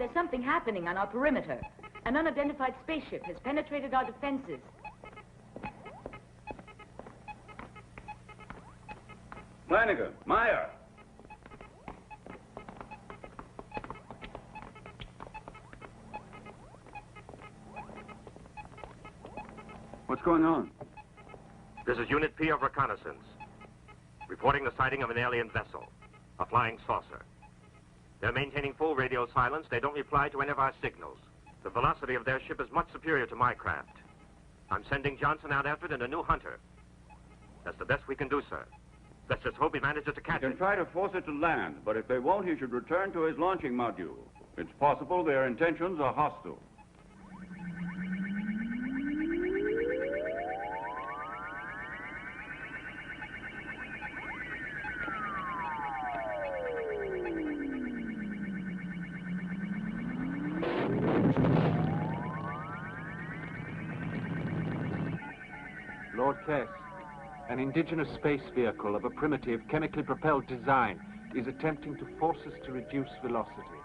there's something happening on our perimeter. An unidentified spaceship has penetrated our defenses. Flanagan, Meyer. What's going on? This is Unit P of Reconnaissance, reporting the sighting of an alien vessel, a flying saucer. They're maintaining full radio silence. They don't reply to any of our signals. The velocity of their ship is much superior to my craft. I'm sending Johnson out after it in a new Hunter. That's the best we can do, sir. Let's just hope he manages to catch it. You can try to force it to land, but if they won't, he should return to his launching module. It's possible their intentions are hostile. Lord Kress, an indigenous space vehicle of a primitive, chemically propelled design is attempting to force us to reduce velocity.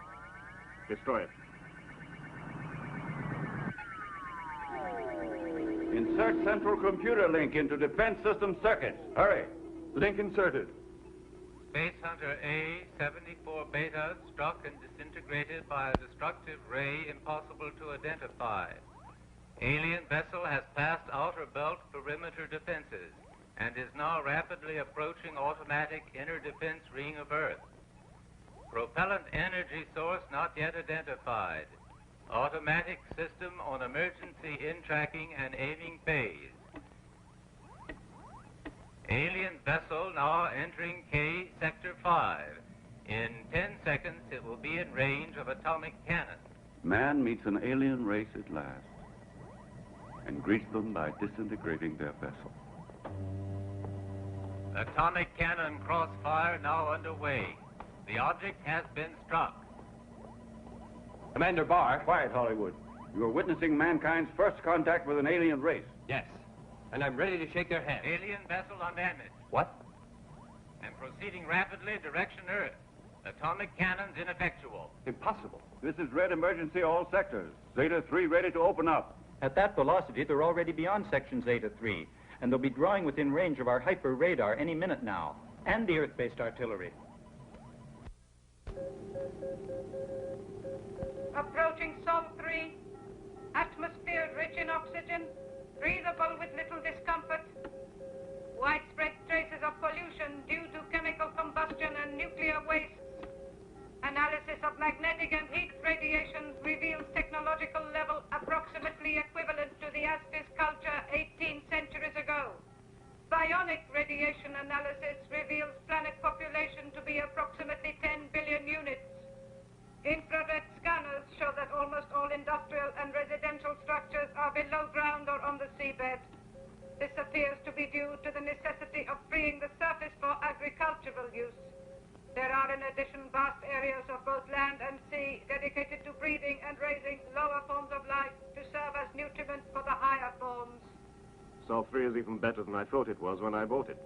Destroy it. Insert central computer link into defense system circuits. Hurry. Link inserted. Space Hunter A-74 Beta struck and disintegrated by a destructive ray impossible to identify. Alien vessel has passed outer belt perimeter defenses and is now rapidly approaching automatic inner defense ring of Earth. Propellant energy source not yet identified. Automatic system on emergency in-tracking and aiming phase. Alien vessel now entering K Sector 5. In 10 seconds, it will be in range of atomic cannon. Man meets an alien race at last and greets them by disintegrating their vessel. Atomic cannon crossfire now underway. The object has been struck. Commander Barr. Quiet, Hollywood. You are witnessing mankind's first contact with an alien race. Yes, and I'm ready to shake their hand. Alien vessel undamaged. What? And proceeding rapidly direction Earth. Atomic cannons ineffectual. Impossible. This is red emergency all sectors. Zeta 3 ready to open up. At that velocity, they're already beyond section Zeta 3, and they'll be drawing within range of our hyper radar any minute now, and the Earth-based artillery. Approaching Sol 3. Atmosphere rich in oxygen, breathable with little discomfort. Widespread traces of pollution due to chemical combustion and nuclear wastes. Analysis of magnetic and heat radiation reveals technological level approximately equivalent to the Astis culture 18 centuries ago. Bionic radiation analysis reveals planet population to be approximately 10 billion units. Infrared scanners show that almost all industrial and residential structures are below ground or on the seabed. This appears to be due to the necessity of freeing the surface for agricultural use. There are in addition vast areas of both land and sea dedicated to breeding and raising lower forms of life to serve as nutriment for the higher forms. Sol 3 is even better than I thought it was when I bought it.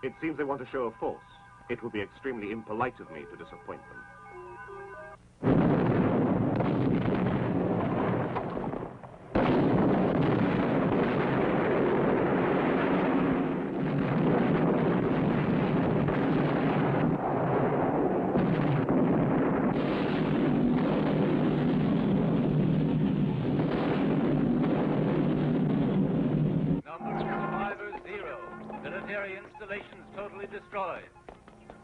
It seems they want to show a force. It would be extremely impolite of me to disappoint them. Destroyed.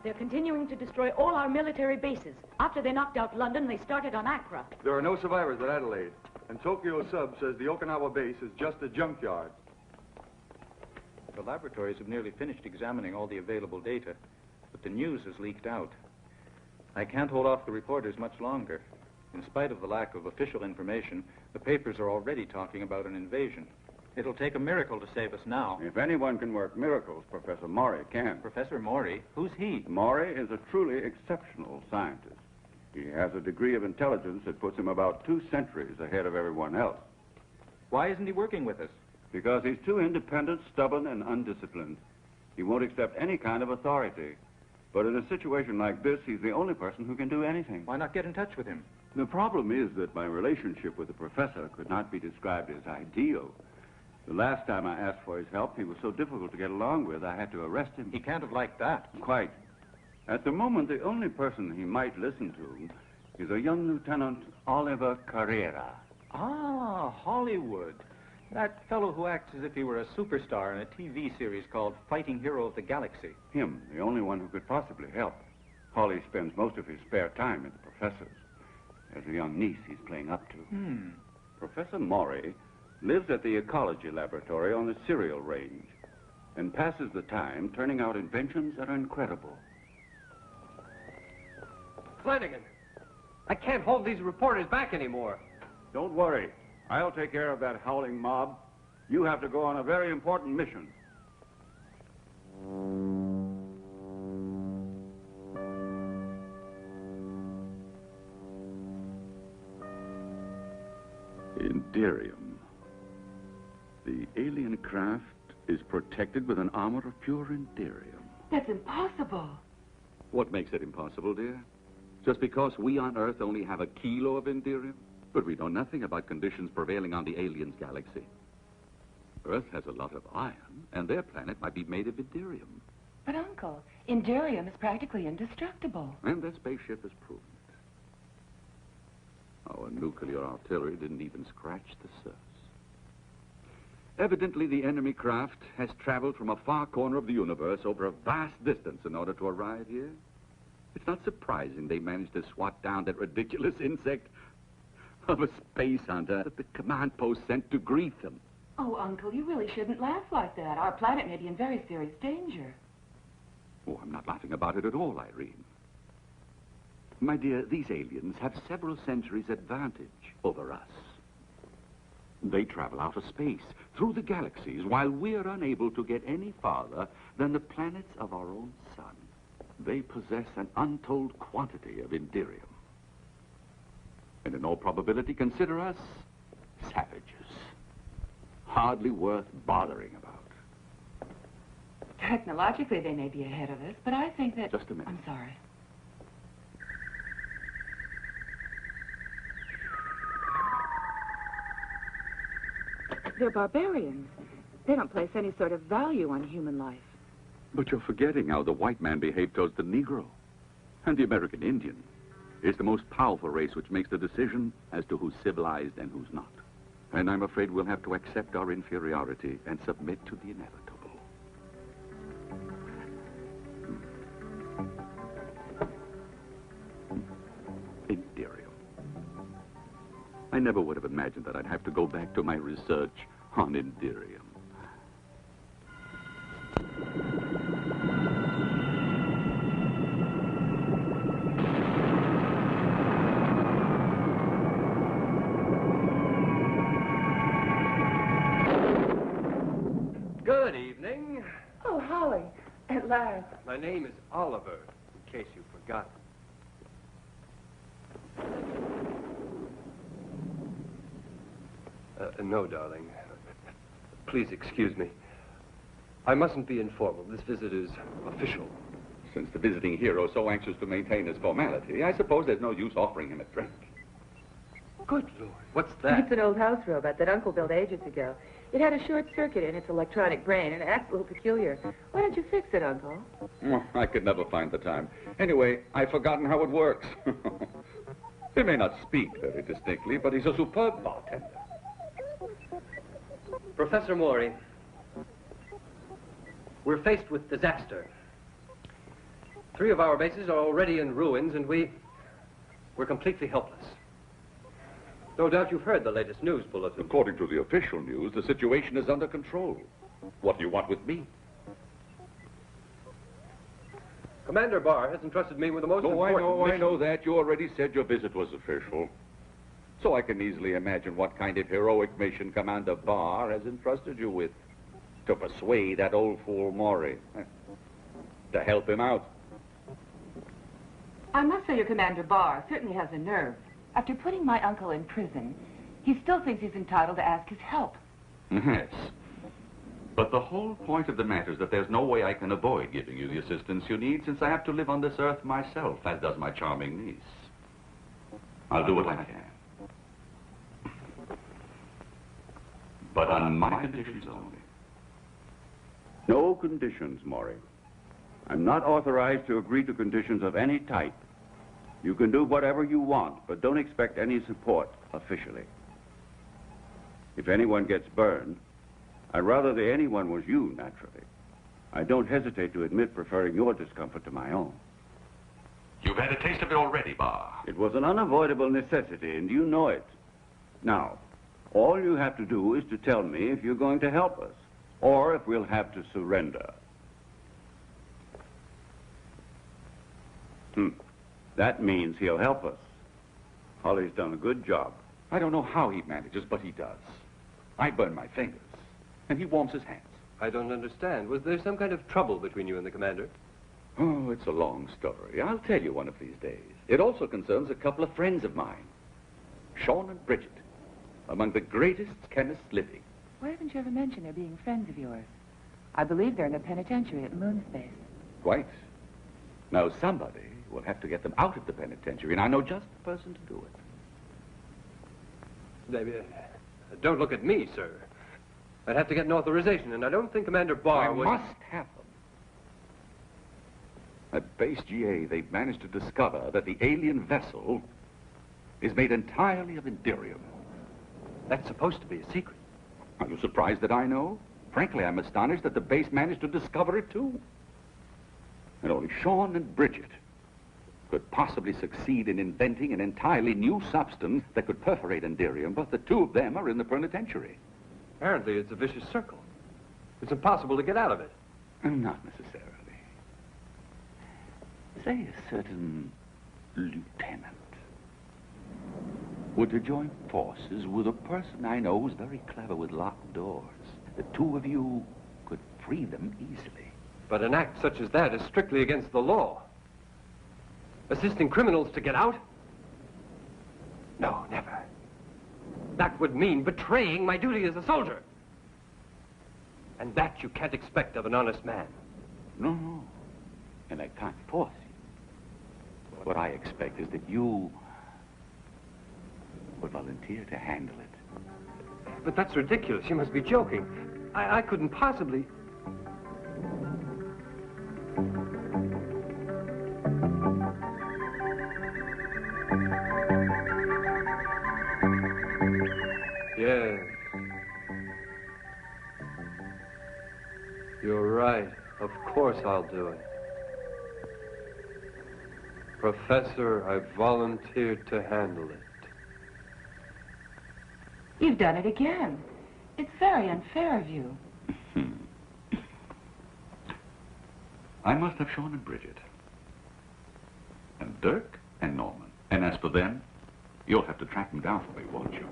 They're continuing to destroy all our military bases. After they knocked out London, they started on Accra. There are no survivors at Adelaide, and Tokyo Sub says the Okinawa base is just a junkyard. The laboratories have nearly finished examining all the available data, but the news has leaked out. I can't hold off the reporters much longer. In spite of the lack of official information, the papers are already talking about an invasion. It'll take a miracle to save us now. If anyone can work miracles, Professor Maury can. Professor Maury? Who's he? Maury is a truly exceptional scientist. He has a degree of intelligence that puts him about 2 centuries ahead of everyone else. Why isn't he working with us? Because he's too independent, stubborn, and undisciplined. He won't accept any kind of authority. But in a situation like this, he's the only person who can do anything. Why not get in touch with him? The problem is that my relationship with the professor could not be described as ideal. The last time I asked for his help, he was so difficult to get along with, I had to arrest him. He can't have liked that. Quite. At the moment, the only person he might listen to is a young Lieutenant Oliver Carrera. Ah, Hollywood. That fellow who acts as if he were a superstar in a TV series called Fighting Hero of the Galaxy. Him, the only one who could possibly help. Holly spends most of his spare time at the professor's. There's a young niece he's playing up to. Professor Maury lives at the ecology laboratory on the cereal range and passes the time turning out inventions that are incredible. Flanagan, I can't hold these reporters back anymore. Don't worry. I'll take care of that howling mob. You have to go on a very important mission. Inderium. The alien craft is protected with an armor of pure Inderium. That's impossible. What makes it impossible, dear? Just because we on Earth only have a kilo of Inderium? But we know nothing about conditions prevailing on the aliens' galaxy. Earth has a lot of iron, and their planet might be made of Inderium. But, Uncle, Inderium is practically indestructible. And their spaceship has proven it. Our nuclear artillery didn't even scratch the surface. Evidently, the enemy craft has traveled from a far corner of the universe over a vast distance in order to arrive here. It's not surprising they managed to swat down that ridiculous insect of a space hunter that the command post sent to greet them. Oh, Uncle, you really shouldn't laugh like that. Our planet may be in very serious danger. Oh, I'm not laughing about it at all, Irene. My dear, these aliens have several centuries advantage over us. They travel out of space, through the galaxies, while we're unable to get any farther than the planets of our own sun. They possess an untold quantity of Inderium. And in all probability, consider us savages. Hardly worth bothering about. Technologically, they may be ahead of us, but I think that... Just a minute. I'm sorry. They're barbarians. They don't place any sort of value on human life. But you're forgetting how the white man behaved towards the Negro. And the American Indian is the most powerful race which makes the decision as to who's civilized and who's not. And I'm afraid we'll have to accept our inferiority and submit to the inevitable. Inderium. I never would have imagined that I'd have to go back to my research on Inderium. Good evening. Oh, Holly, at last. My name is Oliver, in case you forgot. No, darling. Please excuse me. I mustn't be informal. This visit is official. Since the visiting hero is so anxious to maintain his formality, I suppose there's no use offering him a drink. Good Lord, what's that? It's an old house robot that Uncle built ages ago. It had a short circuit in its electronic brain, and it acts a little peculiar. Why don't you fix it, Uncle? Oh, I could never find the time. Anyway, I've forgotten how it works. He may not speak very distinctly, but he's a superb bartender. Professor Maury, we're faced with disaster. 3 of our bases are already in ruins, and we're completely helpless. No doubt you've heard the latest news bulletin. According to the official news, the situation is under control. What do you want with me? Commander Barr has entrusted me with the most important mission. I know that. You already said your visit was official. So I can easily imagine what kind of heroic mission Commander Barr has entrusted you with. To persuade that old fool Maury. To help him out. I must say your Commander Barr certainly has a nerve. After putting my uncle in prison, he still thinks he's entitled to ask his help. Yes. But the whole point of the matter is that there's no way I can avoid giving you the assistance you need, since I have to live on this earth myself, as does my charming niece. I'll do what I can. But on my conditions only. No conditions, Maury. I'm not authorized to agree to conditions of any type. You can do whatever you want, but don't expect any support officially. If anyone gets burned, I'd rather the anyone was you, naturally. I don't hesitate to admit preferring your discomfort to my own. You've had a taste of it already, Barr. It was an unavoidable necessity, and you know it. Now, all you have to do is to tell me if you're going to help us, or if we'll have to surrender. That means he'll help us. Holly's done a good job. I don't know how he manages, but he does. I burn my fingers, and he warms his hands. I don't understand. Was there some kind of trouble between you and the commander? Oh, it's a long story. I'll tell you one of these days. It also concerns a couple of friends of mine, Sean and Bridget, among the greatest chemists living. Why haven't you ever mentioned their being friends of yours? I believe they're in the penitentiary at Moonspace. Quite. Now, somebody will have to get them out of the penitentiary, and I know just the person to do it. Don't look at me, sir. I'd have to get an authorization, and I don't think Commander Barr would... I must have them. At Base GA, they've managed to discover that the alien vessel is made entirely of Indirium. That's supposed to be a secret. Are you surprised that I know? Frankly, I'm astonished that the base managed to discover it, too. And only Sean and Bridget could possibly succeed in inventing an entirely new substance that could perforate Indirium, but the two of them are in the penitentiary. Apparently, it's a vicious circle. It's impossible to get out of it. Not necessarily. Say a certain lieutenant were to join forces with a person I know who's very clever with locked doors. The two of you could free them easily. But an act such as that is strictly against the law. Assisting criminals to get out? No, never. That would mean betraying my duty as a soldier. And that you can't expect of an honest man. No. And I can't force you. What I expect is that you would volunteer to handle it. But that's ridiculous. You must be joking. I couldn't possibly... Yes. You're right. Of course I'll do it. Professor, I volunteered to handle it. You've done it again. It's very unfair of you. I must have Sean and Bridget. And Dirk and Norman. And as for them, you'll have to track them down for me, won't you?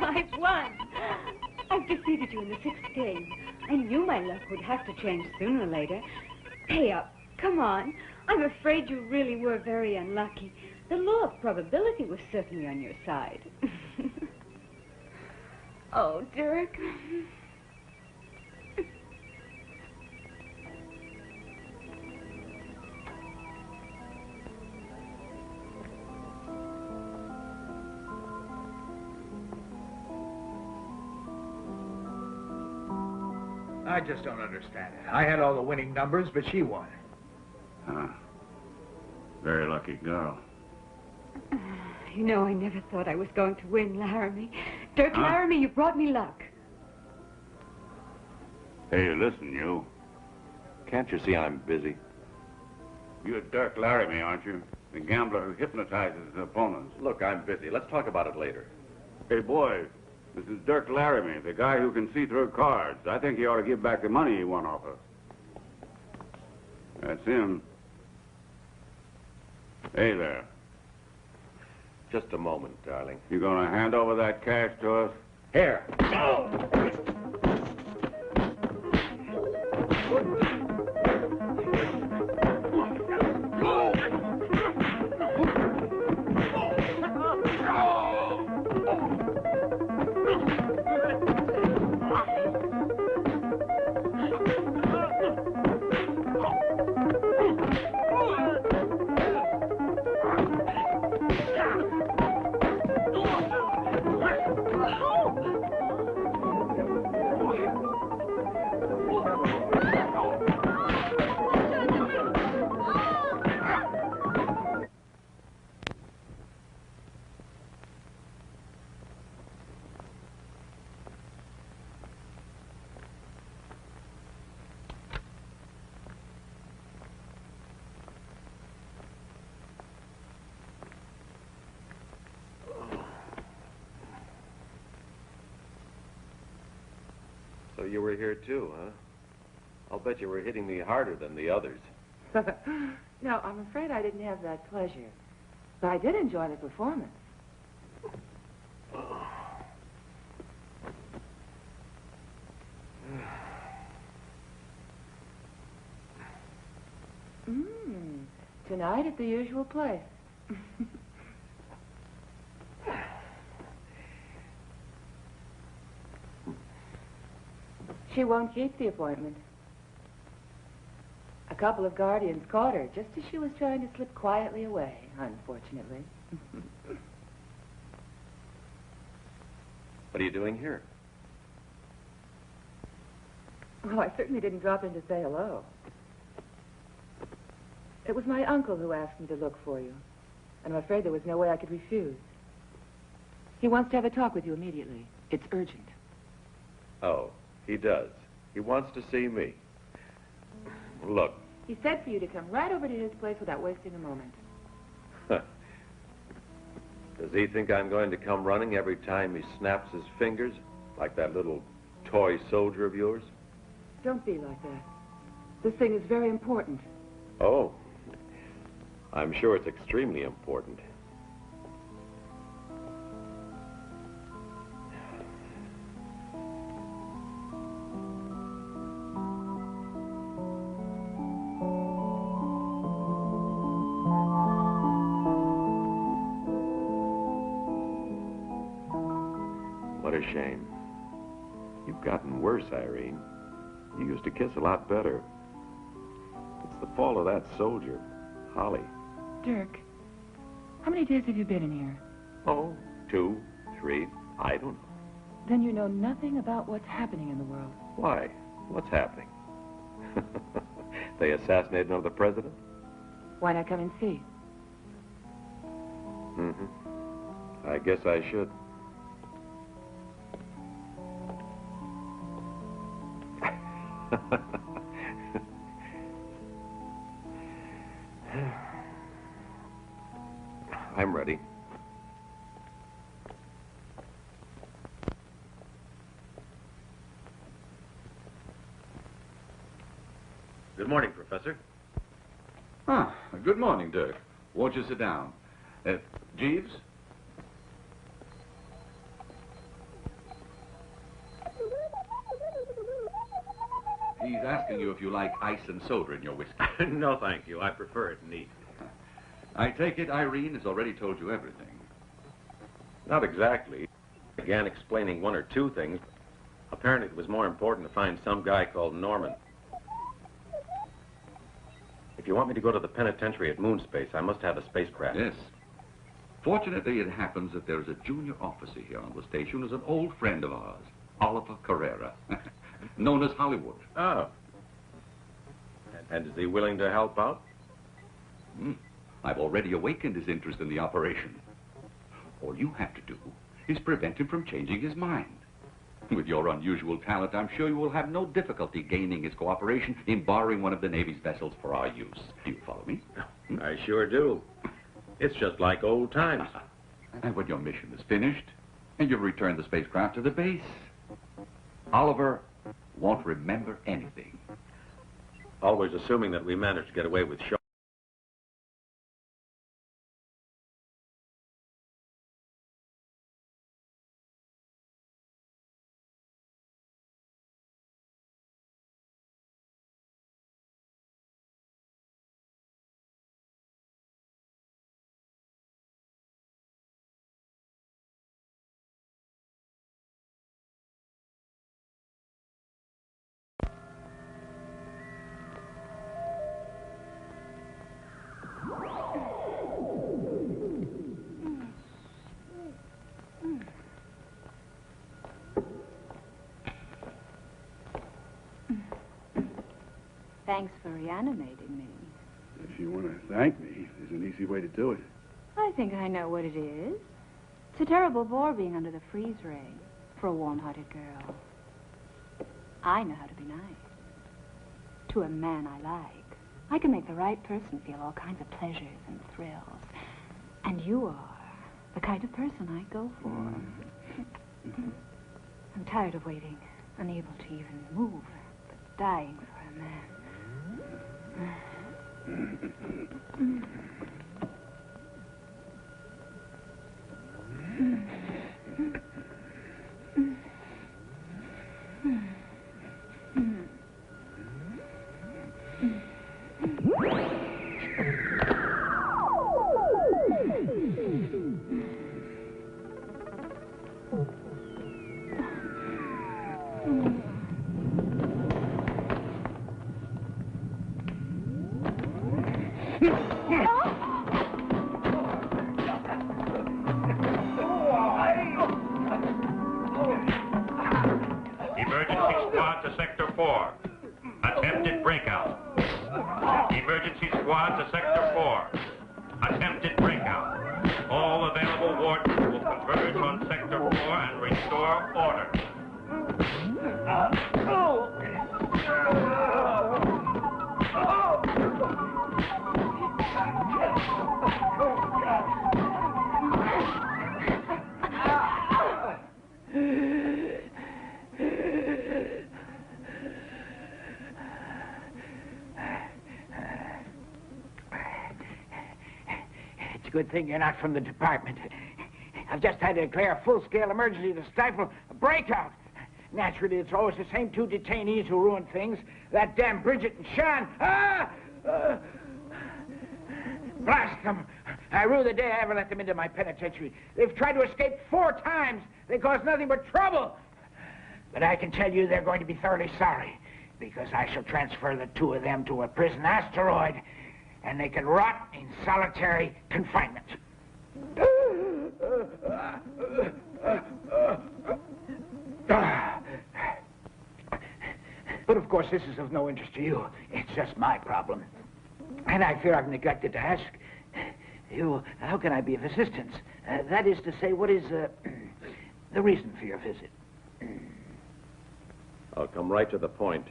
I've won. I've defeated you in the 6th game. I knew my luck would have to change sooner or later. Pay up. Come on. I'm afraid you really were very unlucky. The law of probability was certainly on your side. Oh, Dirk. I just don't understand it. I had all the winning numbers, but she won. Huh. Very lucky girl. You know, I never thought I was going to win, Laramie. Dirk Laramie, you brought me luck. Hey, listen, you. Can't you see I'm busy? You're Dirk Laramie, aren't you? The gambler who hypnotizes his opponents. Look, I'm busy. Let's talk about it later. Hey, boys, this is Dirk Laramie, the guy who can see through cards. I think he ought to give back the money he won off us. That's him. Hey there. Just a moment, darling. You gonna hand over that cash to us? Here. So you were here too, huh? I'll bet you were hitting me harder than the others. No, I'm afraid I didn't have that pleasure. But I did enjoy the performance. Tonight at the usual place. She won't keep the appointment. A couple of guardians caught her just as she was trying to slip quietly away, unfortunately. What are you doing here? Oh, I certainly didn't drop in to say hello. It was my uncle who asked me to look for you. And I'm afraid there was no way I could refuse. He wants to have a talk with you immediately. It's urgent. Oh, he does. He wants to see me. Look. He said for you to come right over to his place without wasting a moment. Does he think I'm going to come running every time he snaps his fingers, like that little toy soldier of yours? Don't be like that. This thing is very important. Oh, I'm sure it's extremely important. What a shame. You've gotten worse, Irene. You used to kiss a lot better. It's the fault of that soldier, Holly. Dirk, how many days have you been in here? Oh, 2, 3, I don't know. Then you know nothing about what's happening in the world. Why? What's happening? They assassinated another president? Why not come and see? I guess I should. I'm ready. Good morning, Professor. Ah, good morning, Dirk. Won't you sit down? Jeeves? He's asking you if you like ice and soda in your whiskey. No, thank you. I prefer it neat. I take it Irene has already told you everything. Not exactly. I began explaining 1 or 2 things. Apparently it was more important to find some guy called Norman. If you want me to go to the penitentiary at Moonspace, I must have a spacecraft. Yes. Fortunately, it happens that there is a junior officer here on the station who's an old friend of ours, Oliver Carrera. known as Hollywood. Oh. And is he willing to help out? I've already awakened his interest in the operation. All you have to do is prevent him from changing his mind. With your unusual talent, I'm sure you will have no difficulty gaining his cooperation in borrowing one of the Navy's vessels for our use. Do you follow me? I sure do. It's just like old times. And when your mission is finished, and you've returned the spacecraft to the base, Oliver won't remember anything. Always assuming that we managed to get away with Shaw. Thanks for reanimating me. If you want to thank me, there's an easy way to do it. I think I know what it is. It's a terrible bore being under the freeze ray for a warm-hearted girl. I know how to be nice. To a man I like. I can make the right person feel all kinds of pleasures and thrills. And you are the kind of person I go for. I'm tired of waiting, unable to even move, but dying for a man. Emergency squad to Sector 4. Attempted breakout. Emergency squad to Sector 4. Attempted breakout. All available wardens will converge on Sector 4 and restore order. It's a good thing you're not from the department. I've just had to declare a full-scale emergency to stifle a breakout. Naturally, it's always the same two detainees who ruin things. That damn Bridget and Sean. Blast them. I rue the day I ever let them into my penitentiary. They've tried to escape 4 times. They caused nothing but trouble. But I can tell you they're going to be thoroughly sorry, because I shall transfer the 2 of them to a prison asteroid, and they can rot in solitary confinement. But of course, this is of no interest to you. It's just my problem. And I fear I've neglected to ask you, how can I be of assistance? That is to say, what is the reason for your visit? I'll come right to the point.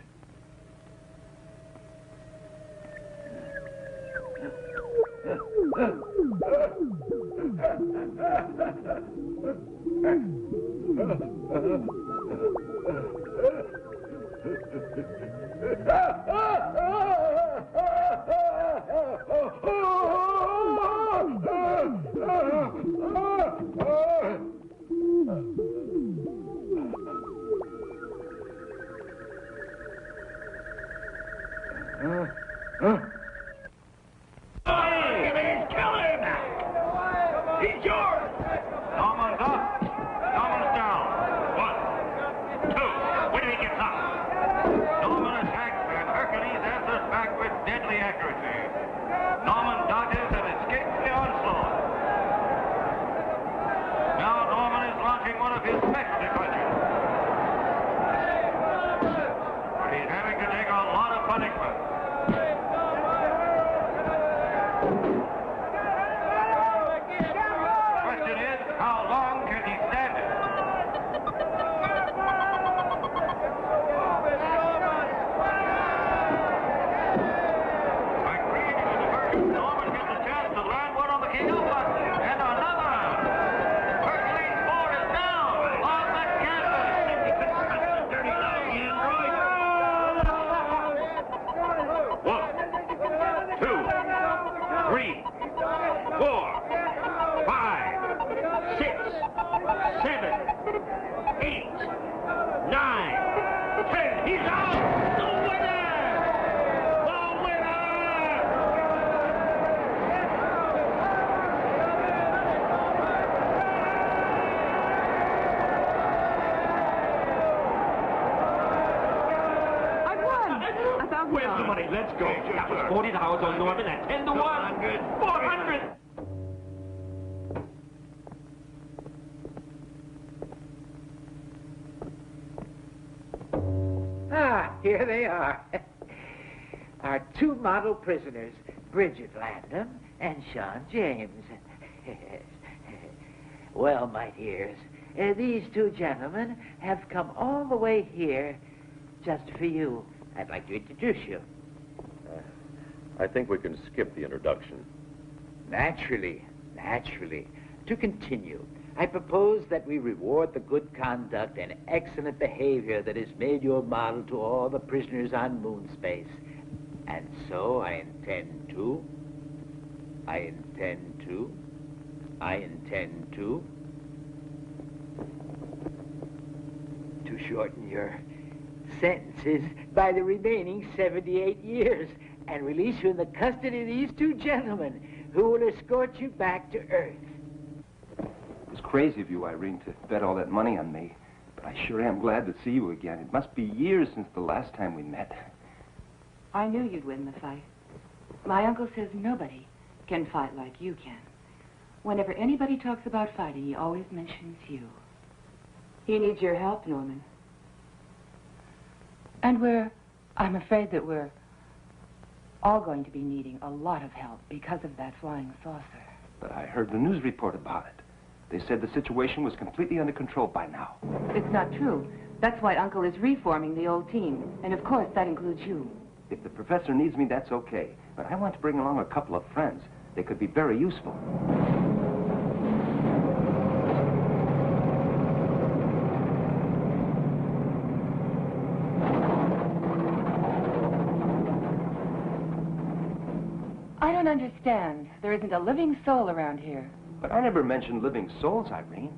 He's yours! Norman's up. Norman's down. 1, 2. When he gets up. Norman attacks and Hercules answers back with deadly accuracy. Norman dodges and escapes the onslaught. Now Norman is launching one of his specialty punches. time. He's out. The winner. The winner. Where's the money? Let's go. That was $40 on Norman at 10 to 1. 400. Ah, here they are. Our two model prisoners, Bridget Landon and Sean James. Well, my dears, these two gentlemen have come all the way here just for you. I'd like to introduce you. I think we can skip the introduction. Naturally. To continue, I propose that we reward the good conduct and excellent behavior that has made you a model to all the prisoners on moon space. And so I intend to shorten your sentences by the remaining 78 years and release you in the custody of these two gentlemen who will escort you back to Earth. It was crazy of you, Irene, to bet all that money on me. But I sure am glad to see you again. It must be years since the last time we met. I knew you'd win the fight. My uncle says nobody can fight like you can. Whenever anybody talks about fighting, he always mentions you. He needs your help, Norman. And I'm afraid that we're all going to be needing a lot of help because of that flying saucer. But I heard the news report about it. They said the situation was completely under control by now. It's not true. That's why Uncle is reforming the old team. And of course, that includes you. If the professor needs me, that's okay. But I want to bring along a couple of friends. They could be very useful. I don't understand. There isn't a living soul around here. But I never mentioned living souls, Irene.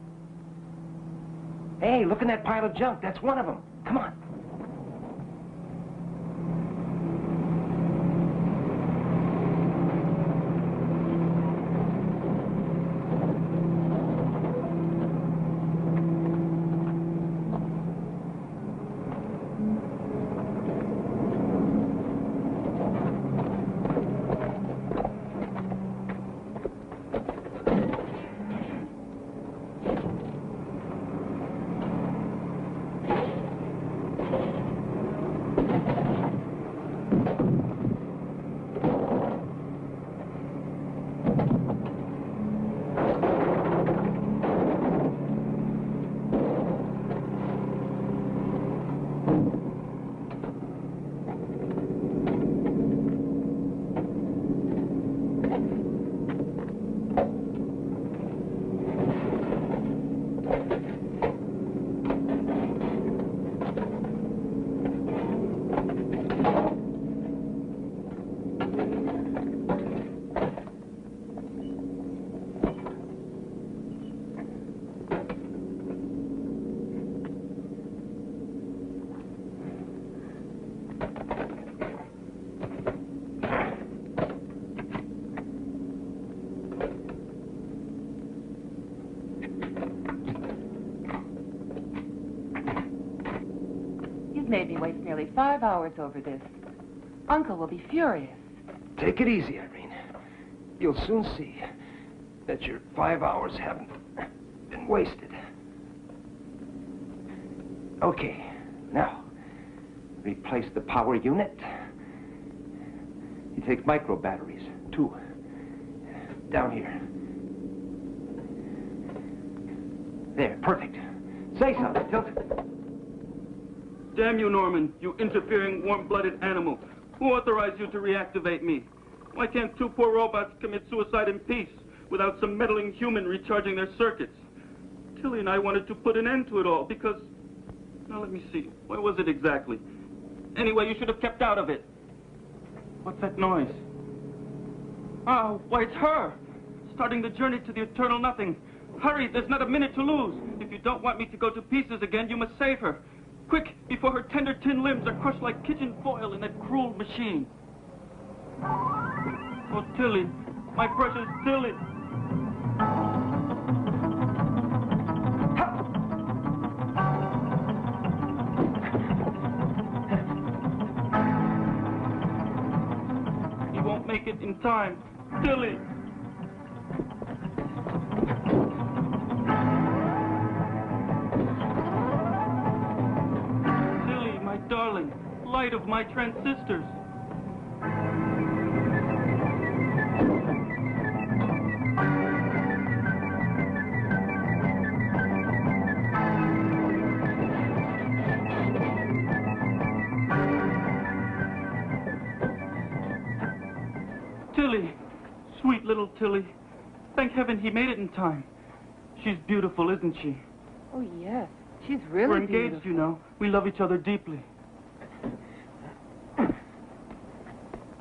Hey, look in that pile of junk. That's one of them. Come on. Made me waste nearly 5 hours over this. Uncle will be furious. Take it easy, Irene. You'll soon see that your 5 hours haven't been wasted. Okay, now, replace the power unit. You take micro batteries, 2. Down here. There, perfect. Say something, Tilt. Damn you, Norman, you interfering, warm-blooded animal. Who authorized you to reactivate me? Why can't 2 poor robots commit suicide in peace without some meddling human recharging their circuits? Tilly and I wanted to put an end to it all because... Now, let me see. Where was it exactly? Anyway, you should have kept out of it. What's that noise? Oh, why, it's her! Starting the journey to the eternal nothing. Hurry, there's not a minute to lose. If you don't want me to go to pieces again, you must save her. Quick, before her tender tin limbs are crushed like kitchen foil in that cruel machine. Oh, Tilly, my precious Tilly. He won't make it in time. Tilly. Tilly, my darling, light of my transistors. Tilly, sweet little Tilly. Thank heaven he made it in time. She's beautiful, isn't she? Oh, yes. She's really We're engaged, beautiful. you know. We love each other deeply.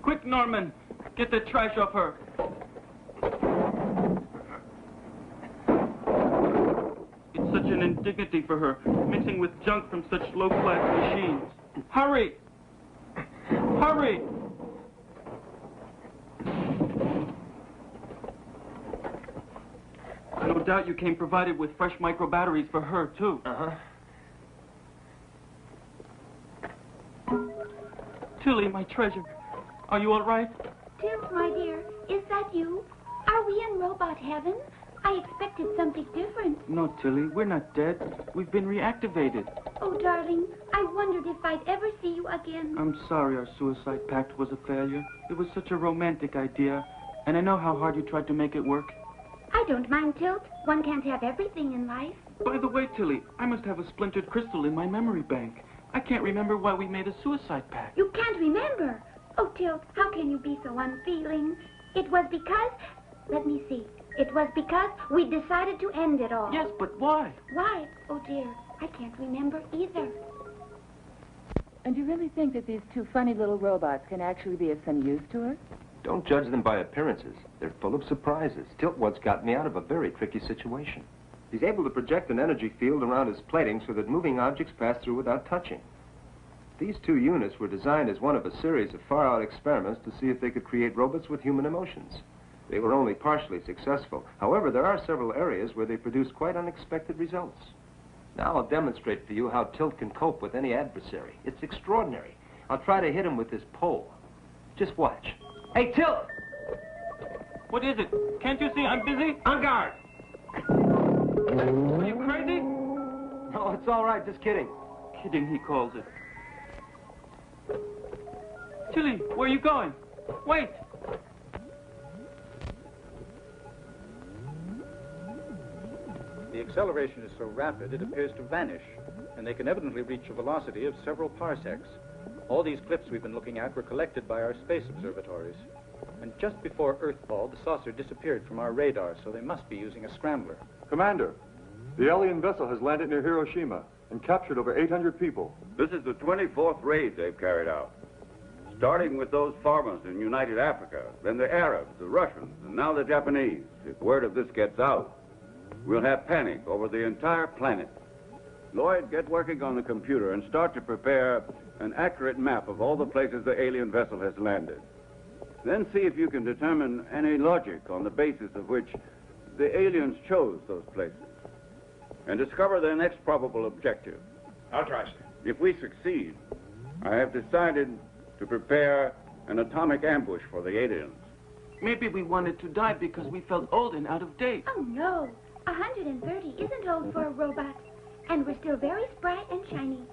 Quick, Norman. Get the trash off her. It's such an indignity for her, mixing with junk from such low-class machines. Hurry! Hurry! No doubt you came provided with fresh micro batteries for her, too. Uh-huh. Tilly, my treasure. Are you all right? Tilt, my dear, is that you? Are we in robot heaven? I expected something different. No, Tilly, we're not dead. We've been reactivated. Oh, darling, I wondered if I'd ever see you again. I'm sorry our suicide pact was a failure. It was such a romantic idea, and I know how hard you tried to make it work. I don't mind, Tilt. One can't have everything in life. By the way, Tilly, I must have a splintered crystal in my memory bank. I can't remember why we made a suicide pact. You can't remember. Oh, Tilt, how can you be so unfeeling? It was because... Let me see. It was because we decided to end it all. Yes, but why? Why? Oh, dear, I can't remember either. And you really think that these two funny little robots can actually be of some use to us? Don't judge them by appearances. They're full of surprises. Tilt once got me out of a very tricky situation. He's able to project an energy field around his plating so that moving objects pass through without touching. These two units were designed as one of a series of far-out experiments to see if they could create robots with human emotions. They were only partially successful. However, there are several areas where they produced quite unexpected results. Now I'll demonstrate for you how Tilt can cope with any adversary. It's extraordinary. I'll try to hit him with this pole. Just watch. Hey, Tilt! What is it? Can't you see I'm busy? On guard! Are you crazy? No, it's all right. Just kidding. Kidding, he calls it. Tilly, where are you going? Wait! The acceleration is so rapid, it appears to vanish, and they can evidently reach a velocity of several parsecs. All these clips we've been looking at were collected by our space observatories. And just before Earthfall, the saucer disappeared from our radar, so they must be using a scrambler. Commander, the alien vessel has landed near Hiroshima and captured over 800 people. This is the 24th raid they've carried out. Starting with those farmers in United Africa, then the Arabs, the Russians, and now the Japanese. If word of this gets out, we'll have panic over the entire planet. Lloyd, get working on the computer and start to prepare an accurate map of all the places the alien vessel has landed. Then see if you can determine any logic on the basis of which the aliens chose those places. And discover their next probable objective. I'll try, sir. If we succeed, I have decided to prepare an atomic ambush for the aliens. Maybe we wanted to die because we felt old and out of date. Oh, no. 130 isn't old for a robot. And we're still very spry and shiny.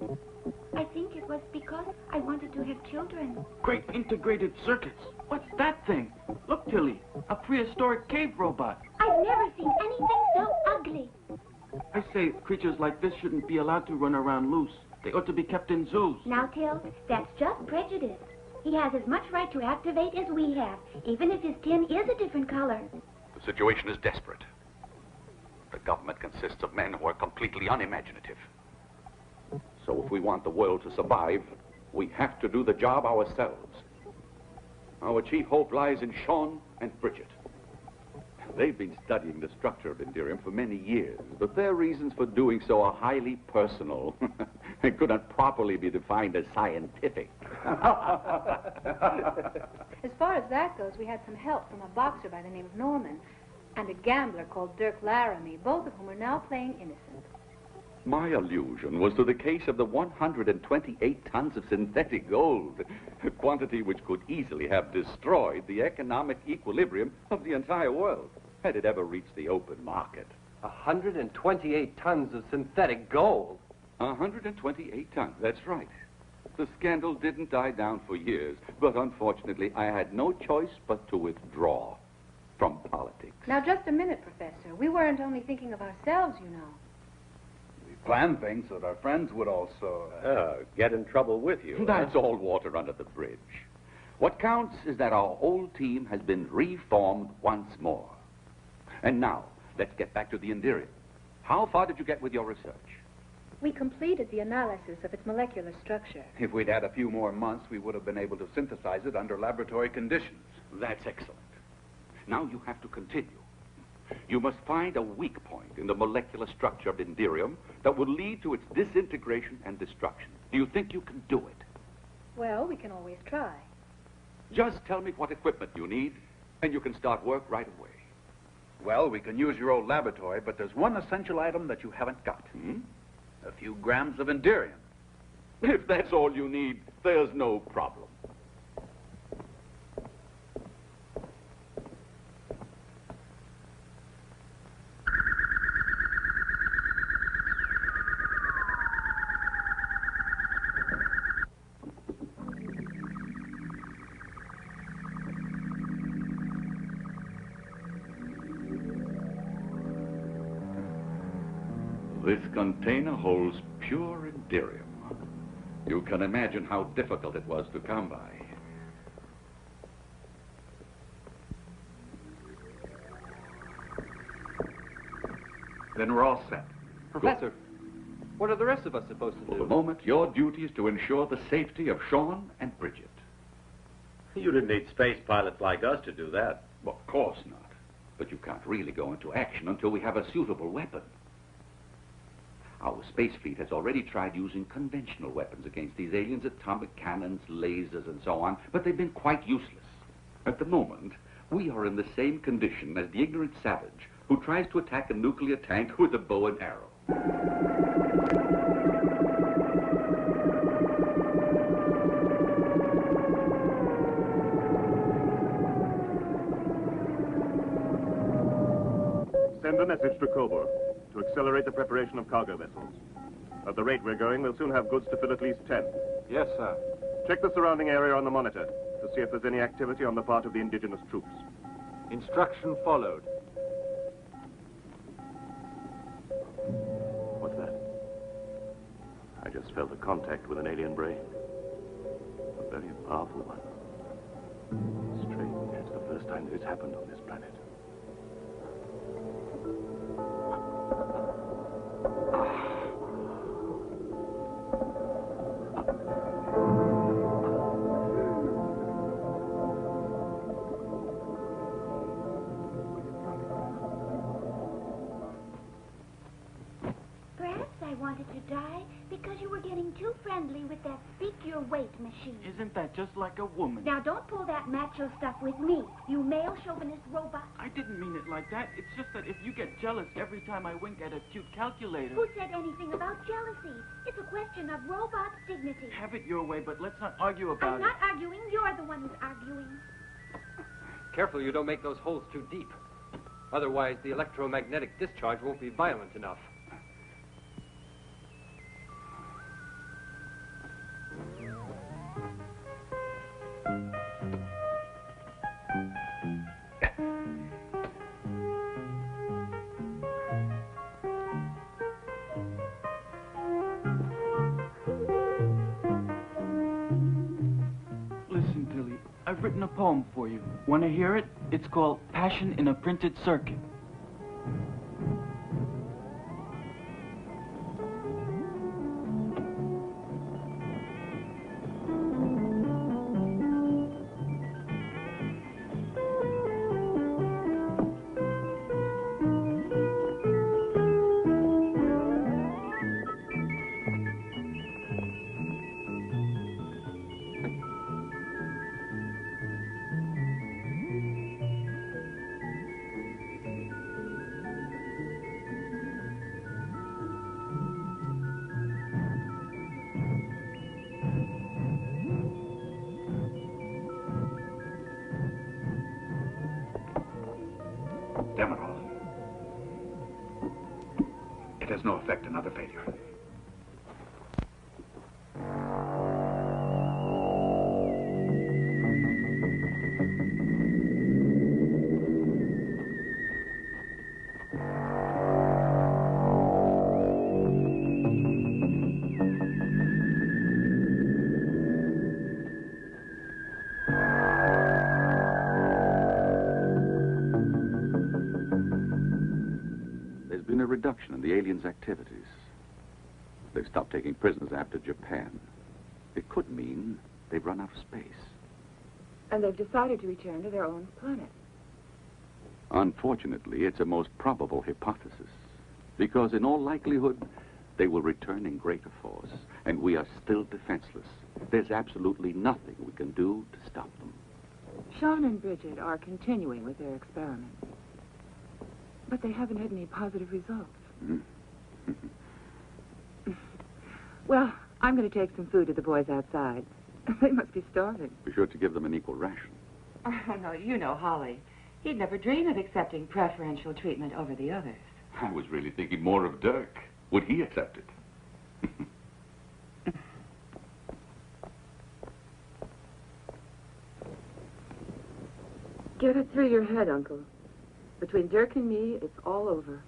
I think it was because I wanted to have children. Great integrated circuits. What's that thing? Look, Tilly, a prehistoric cave robot. I've never seen anything so ugly. I say creatures like this shouldn't be allowed to run around loose. They ought to be kept in zoos. Now, Till, that's just prejudice. He has as much right to activate as we have, even if his tin is a different color. The situation is desperate. The government consists of men who are completely unimaginative. So if we want the world to survive, we have to do the job ourselves. Our chief hope lies in Sean and Bridget. They've been studying the structure of Indirium for many years, but their reasons for doing so are highly personal. It couldn't properly be defined as scientific. As far as that goes, we had some help from a boxer by the name of Norman and a gambler called Dirk Laramie, both of whom are now playing innocent. My allusion was to the case of the 128 tons of synthetic gold, a quantity which could easily have destroyed the economic equilibrium of the entire world, had it ever reached the open market. 128 tons of synthetic gold? 128 tons, that's right. The scandal didn't die down for years, but unfortunately I had no choice but to withdraw from politics. Now, just a minute, Professor. We weren't only thinking of ourselves, you know. We planned things so that our friends would also... get in trouble with you. That's all water under the bridge. What counts is that our whole team has been reformed once more. And now, let's get back to the Indirium. How far did you get with your research? We completed the analysis of its molecular structure. If we'd had a few more months, we would have been able to synthesize it under laboratory conditions. That's excellent. Now you have to continue. You must find a weak point in the molecular structure of Indirium that will lead to its disintegration and destruction. Do you think you can do it? Well, we can always try. Just tell me what equipment you need, and you can start work right away. Well, we can use your old laboratory, but there's one essential item that you haven't got. A few grams of Indirium. If that's all you need, there's no problem. This container holds pure Indirium. You can imagine how difficult it was to come by. Then we're all set. Professor, what are the rest of us supposed to do? For the moment, your duty is to ensure the safety of Sean and Bridget. You didn't need space pilots like us to do that. Well, of course not. But you can't really go into action until we have a suitable weapon. Our space fleet has already tried using conventional weapons against these aliens, atomic cannons, lasers, and so on, but they've been quite useless. At the moment, we are in the same condition as the ignorant savage who tries to attack a nuclear tank with a bow and arrow. Send a message to Coburg to accelerate the preparation of cargo vessels. At the rate we're going, we'll soon have goods to fill at least 10. Yes, sir. Check the surrounding area on the monitor to see if there's any activity on the part of the indigenous troops. Instruction followed. What's that? I just felt a contact with an alien brain. A very powerful one. Strange. It's the first time that it's happened on this planet. Wanted to die because you were getting too friendly with that speak-your-weight machine. Isn't that just like a woman? Now, don't pull that macho stuff with me, you male chauvinist robot. I didn't mean it like that. It's just that if you get jealous every time I wink at a cute calculator... Who said anything about jealousy? It's a question of robot dignity. Have it your way, but let's not argue about I'm not arguing. You're the one who's arguing. Careful you don't make those holes too deep. Otherwise, the electromagnetic discharge won't be violent enough. I've written a poem for you. Want to hear it? It's called Passion in a Printed Circuit. no effect, another failure. There's been a reduction in the aliens' activities. They've stopped taking prisoners after Japan. It could mean they've run out of space. And they've decided to return to their own planet. Unfortunately, it's a most probable hypothesis, because in all likelihood, they will return in greater force, and we are still defenseless. There's absolutely nothing we can do to stop them. Sean and Bridget are continuing with their experiments. But they haven't had any positive results. Well, I'm going to take some food to the boys outside. They must be starving. Be sure to give them an equal ration. Oh, no, you know Holly. He'd never dream of accepting preferential treatment over the others. I was really thinking more of Dirk. Would he accept it? Get it through your head, Uncle. Between Dirk and me, it's all over.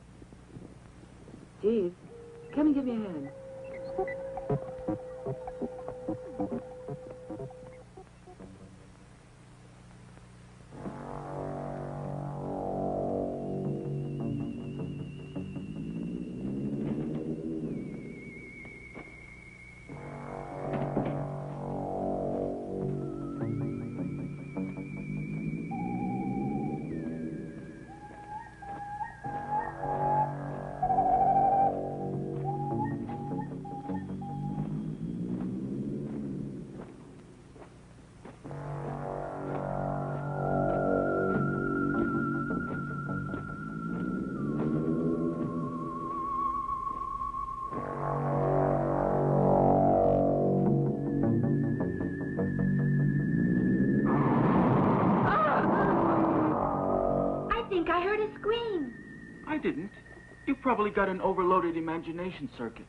Jeeves, come and give me a hand. I didn't. You probably got an overloaded imagination circuit.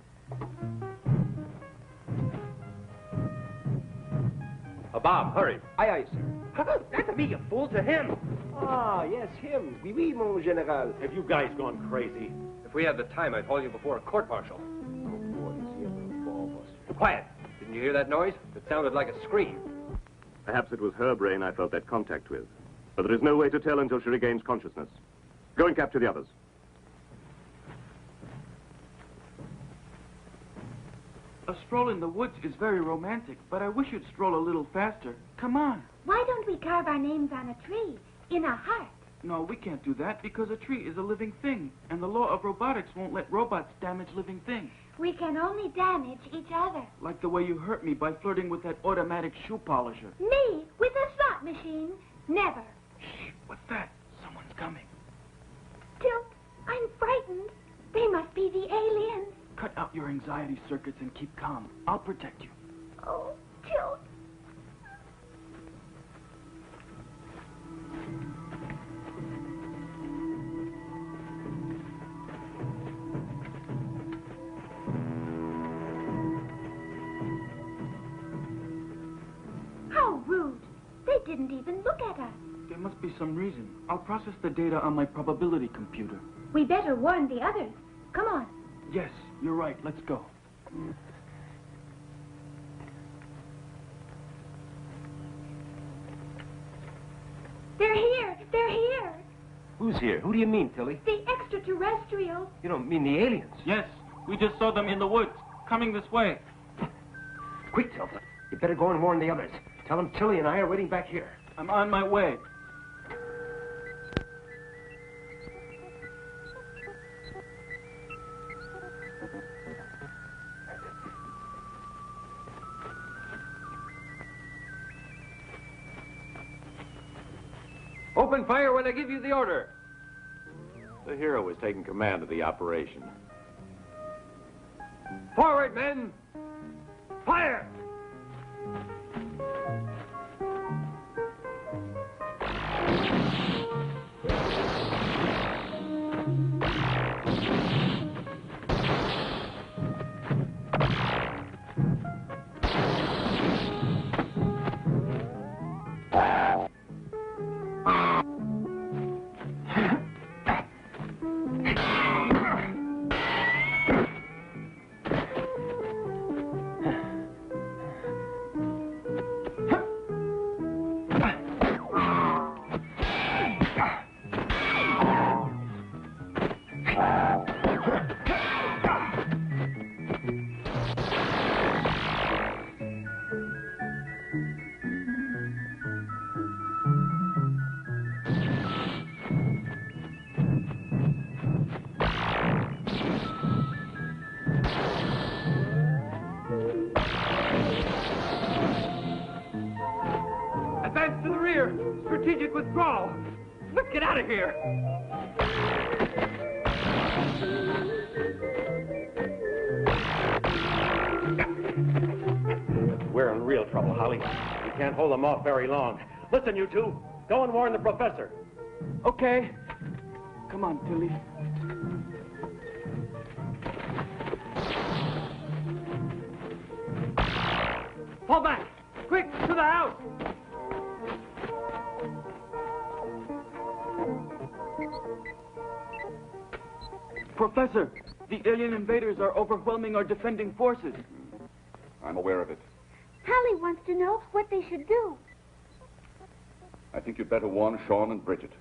Bob, hurry. Aye, aye, sir. Not to me, you fool, to him. Ah, yes, him. Oui, oui, mon général. Have you guys gone crazy? If we had the time, I'd haul you before a court-martial. Quiet. Didn't you hear that noise? It sounded like a scream. Perhaps it was her brain I felt that contact with. But there is no way to tell until she regains consciousness. Go and capture the others. A stroll in the woods is very romantic, but I wish you'd stroll a little faster. Come on. Why don't we carve our names on a tree, in a heart? No, we can't do that because a tree is a living thing, and the law of robotics won't let robots damage living things. We can only damage each other. Like the way you hurt me by flirting with that automatic shoe polisher. Me, with a slot machine? Never. Shh, what's that? Someone's coming. Tilt, I'm frightened. They must be the aliens. Cut out your anxiety circuits and keep calm. I'll protect you. Oh, Tilt. How rude. They didn't even look at us. There must be some reason. I'll process the data on my probability computer. We better warn the others. Come on. Yes, you're right. Let's go. They're here. They're here. Who's here? Who do you mean, Tilly? The extraterrestrials. You don't mean the aliens? Yes, we just saw them in the woods, coming this way. Quick, Tilly. You better go and warn the others. Tell them Tilly and I are waiting back here. I'm on my way. Open fire when I give you the order. The hero was taking command of the operation. Forward, men! Fire! Back to the rear. Strategic withdrawal. Let's get out of here. We're in real trouble, Holly. We can't hold them off very long. Listen, you two. Go and warn the professor. Okay. Come on, Tilly. Fall back. Quick, to the house. Professor, the alien invaders are overwhelming our defending forces. I'm aware of it. Holly wants to know what they should do. I think you'd better warn Sean and Bridget.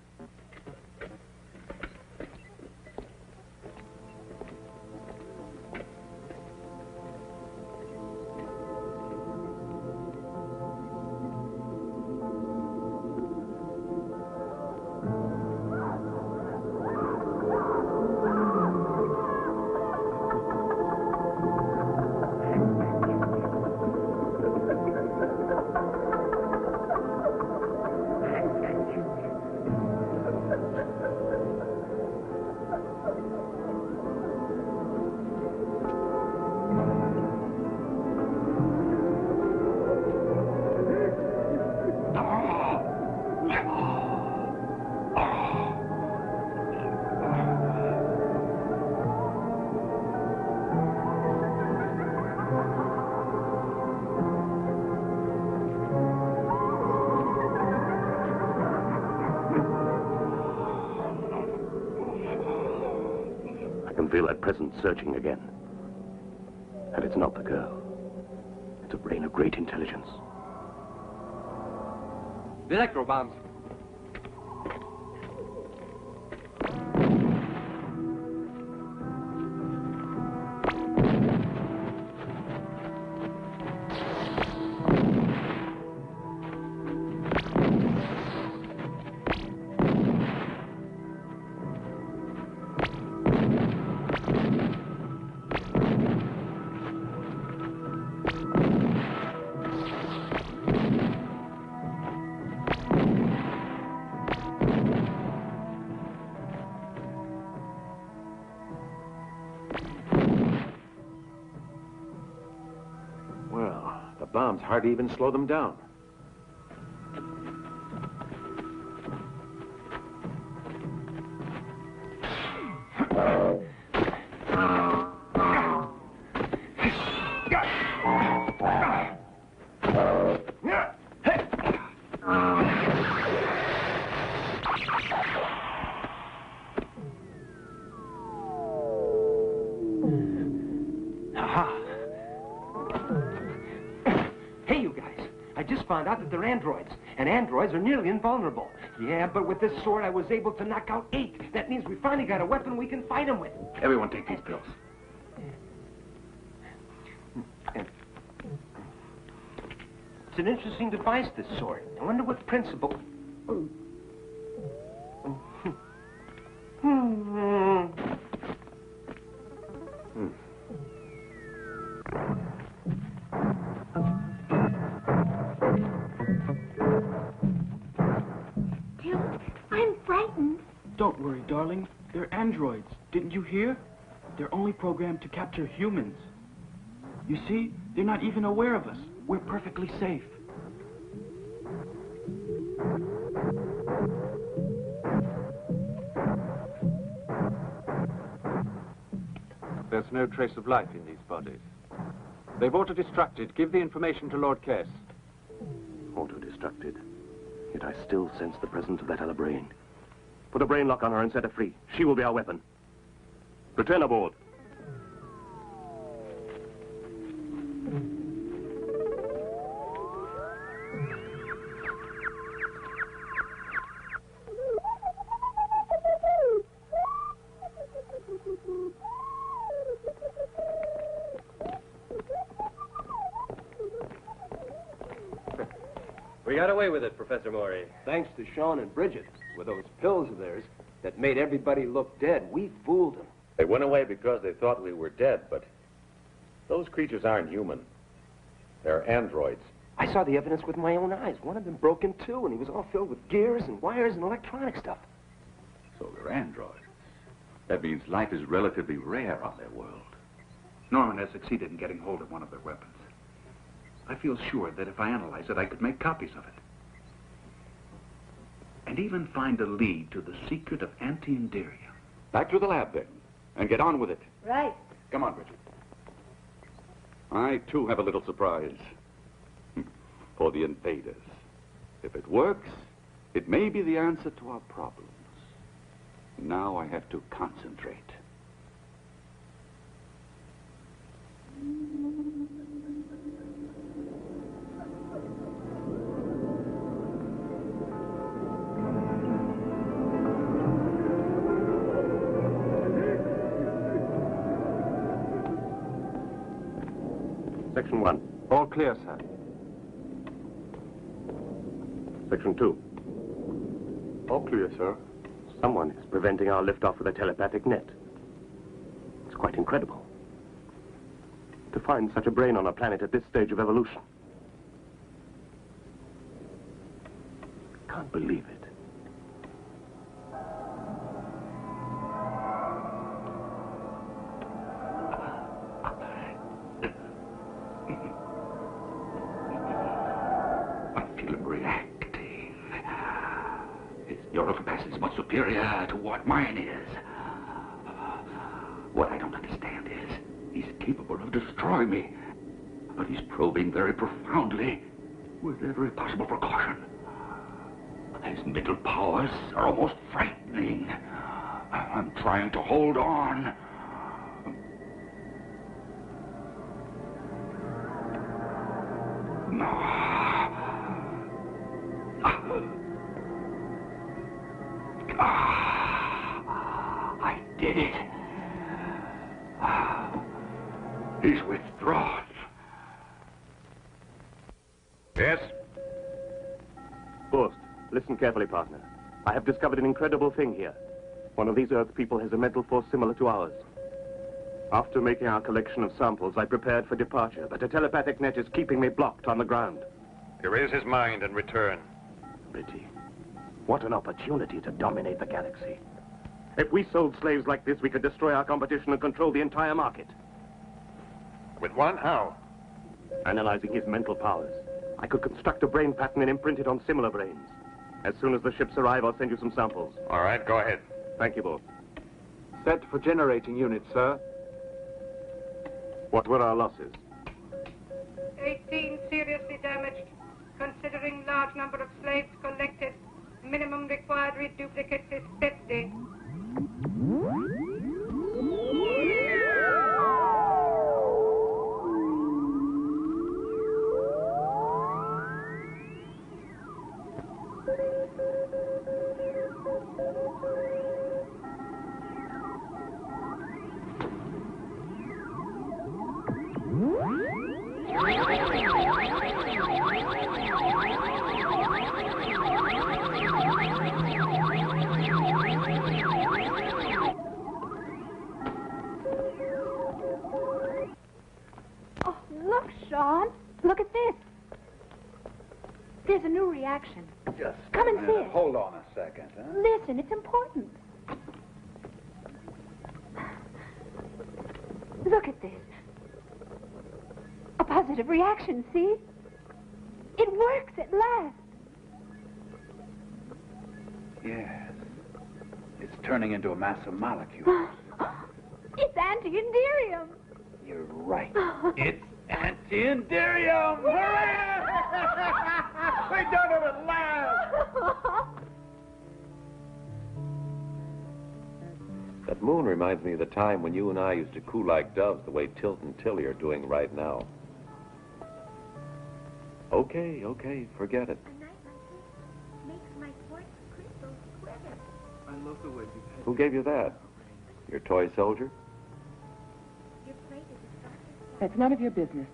Feel that presence surging again. And it's not the girl. It's a brain of great intelligence. The electro bombs. Bombs hardly even slow them down. Found out that they're androids, and androids are nearly invulnerable. Yeah, but with this sword, I was able to knock out 8. That means we finally got a weapon we can fight them with. Everyone take these pills. It's an interesting device, this sword. I wonder what principle... Don't worry, darling. They're androids. Didn't you hear? They're only programmed to capture humans. You see, they're not even aware of us. We're perfectly safe. There's no trace of life in these bodies. They've auto-destructed. Give the information to Lord Kress. Auto-destructed. Yet I still sense the presence of that other brain. Put a brain lock on her and set her free. She will be our weapon. Return aboard. We got away with it, Professor Maury. Thanks to Sean and Bridget. With those pills of theirs that made everybody look dead, we fooled them. They went away because they thought we were dead, but those creatures aren't human. They're androids. I saw the evidence with my own eyes. One of them broke in two, and he was all filled with gears and wires and electronic stuff. So they're androids. That means life is relatively rare on their world. Norman has succeeded in getting hold of one of their weapons. I feel sure that if I analyze it, I could make copies of it. And even find a lead to the secret of anti-Inderium. Back to the lab, then, and get on with it. Right. Come on, Bridget. I, too, have a little surprise. For the invaders. If it works, it may be the answer to our problems. Now I have to concentrate. Section 1. All clear, sir. Section 2. All clear, sir. Someone is preventing our liftoff with a telepathic net. It's quite incredible. To find such a brain on a planet at this stage of evolution. Can't believe it. Neural capacity is much superior to what mine is. What I don't understand is he's capable of destroying me. But he's probing very profoundly with every possible precaution. His mental powers are almost frightening. I'm trying to hold on. I did it. He's withdrawn. Yes? Forst, listen carefully, partner. I have discovered an incredible thing here. One of these Earth people has a mental force similar to ours. After making our collection of samples, I prepared for departure, but a telepathic net is keeping me blocked on the ground. Erase his mind and return. Pity. What an opportunity to dominate the galaxy. If we sold slaves like this, we could destroy our competition and control the entire market. With one? How? Analyzing his mental powers, I could construct a brain pattern and imprint it on similar brains. As soon as the ships arrive, I'll send you some samples. All right, go ahead. Thank you both. Set for generating unit, sir. What were our losses? 18 seriously damaged. Considering large number of slaves collected, minimum required reduplicates is 50. Oh, look, Sean. Look at this. There's a new reaction. Just come and see it. Hold on a second, huh? Listen, it's important. Look at this. A positive reaction, see? It works at last. Yes. It's turning into a mass of molecules. It's anti-Inderium. You're right. It's anti-Inderium! Hooray! We done it at last! That moon reminds me of the time when you and I used to coo like doves the way Tilt and Tilly are doing right now. Okay, forget it. Makes my quartz crystals quiver. I love the way you Who gave you that? Your toy soldier? Your plate is a socket. That's none of your business.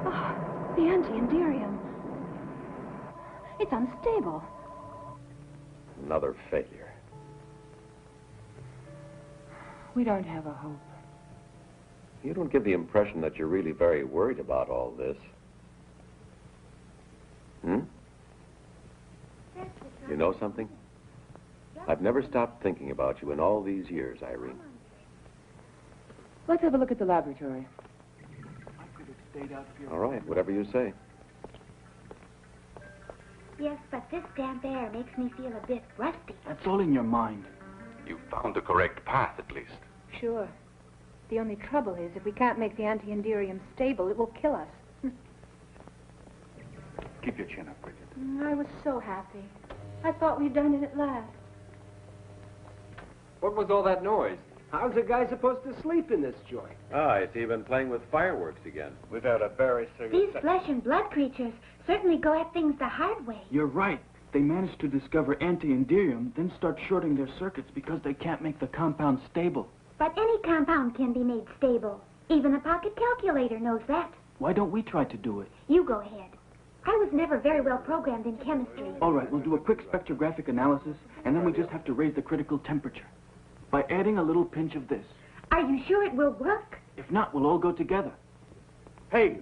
Oh, the anti-Inderium. It's unstable. Another failure. We don't have a hope. You don't give the impression that you're really very worried about all this. Hmm? You know something? I've never stopped thinking about you in all these years, Irene. Let's have a look at the laboratory. All right, whatever you say. Yes, but this damp air makes me feel a bit rusty. That's all in your mind. You found the correct path, at least. Sure. The only trouble is, if we can't make the anti-enderium stable, it will kill us. Keep your chin up, Bridget. I was so happy. I thought we'd done it at last. What was all that noise? How's a guy supposed to sleep in this joint? Ah, I see you've been playing with fireworks again. We've had a very serious... These flesh and blood creatures certainly go at things the hard way. You're right. They managed to discover anti-enderium, then start shorting their circuits because they can't make the compound stable. But any compound can be made stable. Even a pocket calculator knows that. Why don't we try to do it? You go ahead. I was never very well programmed in chemistry. All right, we'll do a quick spectrographic analysis, and then we just have to raise the critical temperature by adding a little pinch of this. Are you sure it will work? If not, we'll all go together. Hey,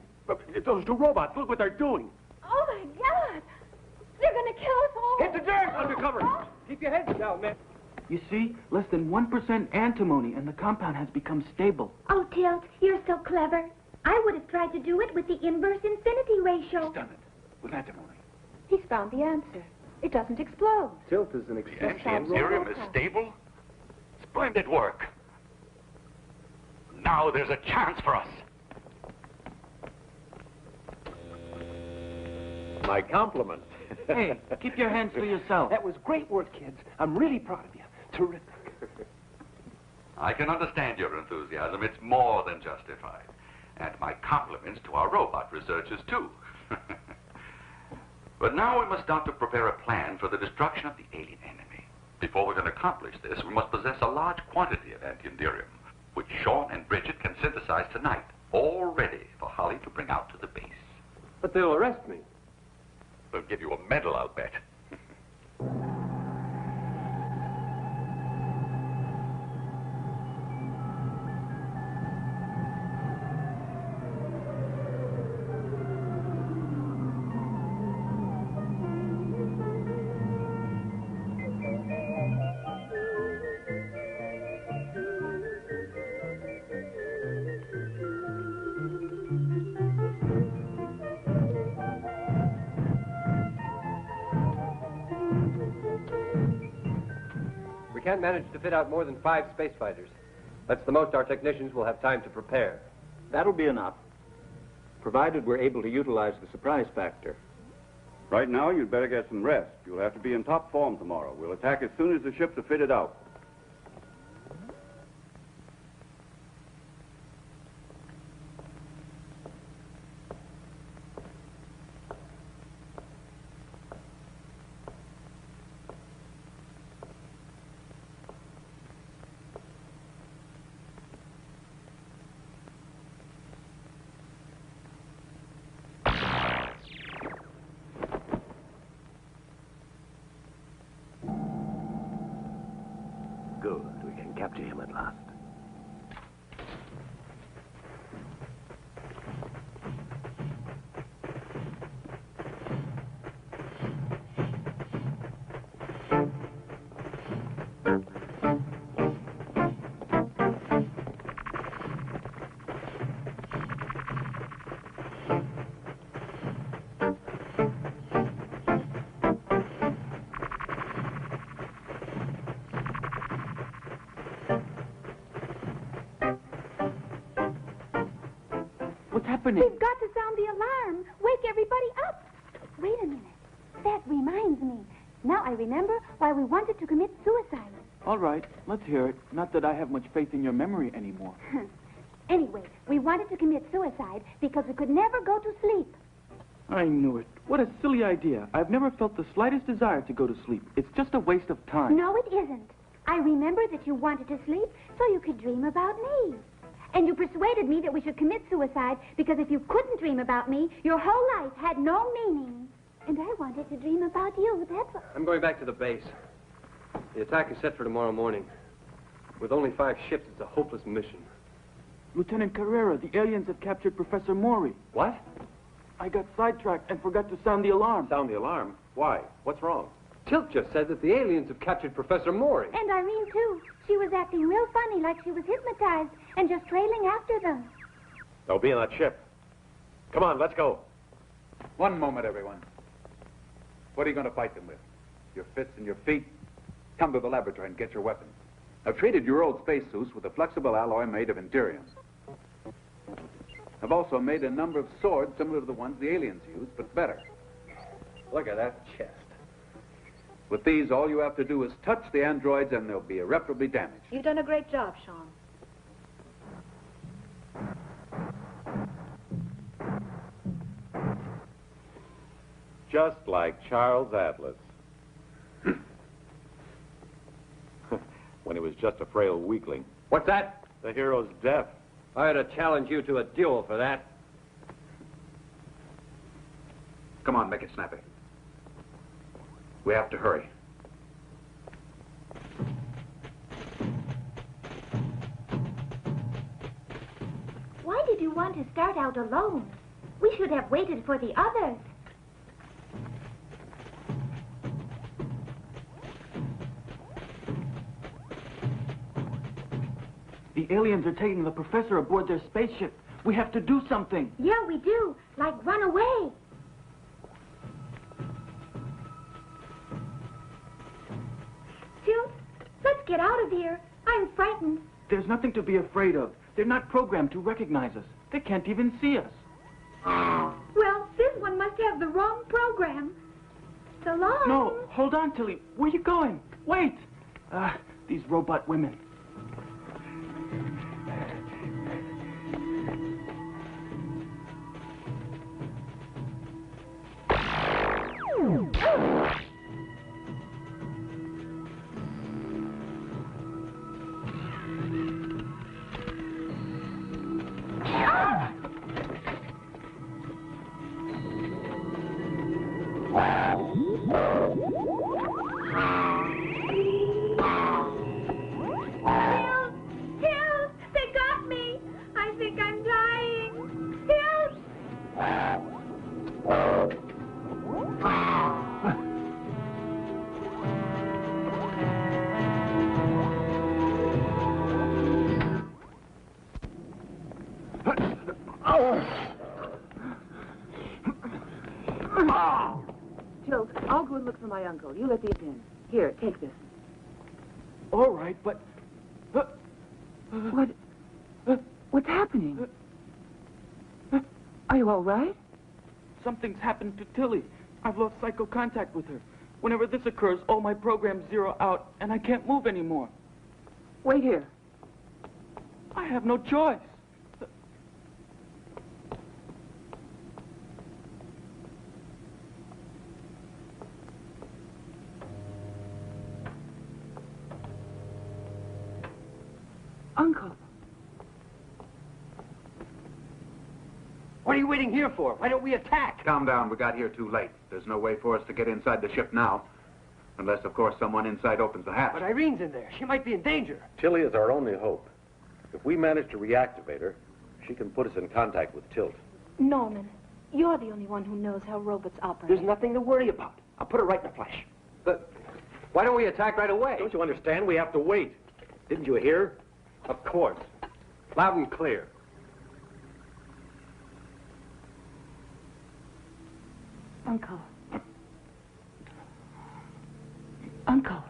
those two robots, look what they're doing. Oh, my God! They're going to kill us all! Hit the dirt! Undercover! Keep your heads down, man. You see, less than 1% antimony, and the compound has become stable. Oh, Tilt, you're so clever. I would have tried to do it with the inverse infinity ratio. He's done it. With antimony. He's found the answer. It doesn't explode. Tilt is an The exception. anti-enderium is stable? Splendid work. Now there's a chance for us. My compliments. Hey, keep your hands to yourself. That was great work, kids. I'm really proud of you. Terrific. I can understand your enthusiasm. It's more than justified. And my compliments to our robot researchers, too. But now we must start to prepare a plan for the destruction of the alien enemy. Before we can accomplish this, we must possess a large quantity of anti-enderium, which Sean and Bridget can synthesize tonight, all ready for Holly to bring out to the base. But they'll arrest me. They'll give you a medal, I'll bet. We can't manage to fit out more than 5 space fighters. That's the most our technicians will have time to prepare. That'll be enough, provided we're able to utilize the surprise factor. Right now, you'd better get some rest. You'll have to be in top form tomorrow. We'll attack as soon as the ships are fitted out. Good. We can capture him at last. What's happening? We've got to sound the alarm. Wake everybody up. Wait a minute. That reminds me. Now I remember why we wanted to commit suicide. All right, let's hear it. Not that I have much faith in your memory anymore. Anyway, we wanted to commit suicide because we could never go to sleep. I knew it. What a silly idea. I've never felt the slightest desire to go to sleep. It's just a waste of time. No, it isn't. I remember that you wanted to sleep so you could dream about me. And you persuaded me that we should commit suicide because if you couldn't dream about me, your whole life had no meaning. And I wanted to dream about you, that's all. I'm going back to the base. The attack is set for tomorrow morning. With only 5 ships, it's a hopeless mission. Lieutenant Carrera, the aliens have captured Professor Maury. What? I got sidetracked and forgot to sound the alarm. Sound the alarm? Why? What's wrong? Tilt just said that the aliens have captured Professor Maury. And Irene, too. She was acting real funny, like she was hypnotized, and just trailing after them. They'll be in that ship. Come on, let's go. One moment, everyone. What are you going to fight them with? Your fists and your feet? Come to the laboratory and get your weapons. I've treated your old spacesuits with a flexible alloy made of Endurium. I've also made a number of swords similar to the ones the aliens use, but better. Look at that chest. With these, all you have to do is touch the androids and they'll be irreparably damaged. You've done a great job, Sean. Just like Charles Atlas. When he was just a frail weakling. What's that? The hero's death. I had to challenge you to a duel for that. Come on, make it snappy. We have to hurry. Why did you want to start out alone? We should have waited for the others. The aliens are taking the professor aboard their spaceship. We have to do something. Yeah, we do. Like run away. Tilt, let's get out of here. I'm frightened. There's nothing to be afraid of. They're not programmed to recognize us. They can't even see us. Well, this one must have the wrong program. So long. No, hold on, Tilly. Where are you going? Wait. These robot women. Tilt, they got me. I think I'm dying. Tilt. Tilt, I'll go and look for my uncle. You let these in. Here, take this. All right, but... What's happening? Are you all right? Something's happened to Tilly. I've lost psycho contact with her. Whenever this occurs, all my programs zero out, and I can't move anymore. Wait here. I have no choice. Uncle. What are you waiting here for? Why don't we attack? Calm down. We got here too late. There's no way for us to get inside the ship now. Unless, of course, someone inside opens the hatch. But Irene's in there. She might be in danger. Tilly is our only hope. If we manage to reactivate her, she can put us in contact with Tilt. Norman, you're the only one who knows how robots operate. There's nothing to worry about. I'll put her right in the flesh. But why don't we attack right away? Don't you understand? We have to wait. Didn't you hear? Of course. Loud and clear. Uncle. Uncle.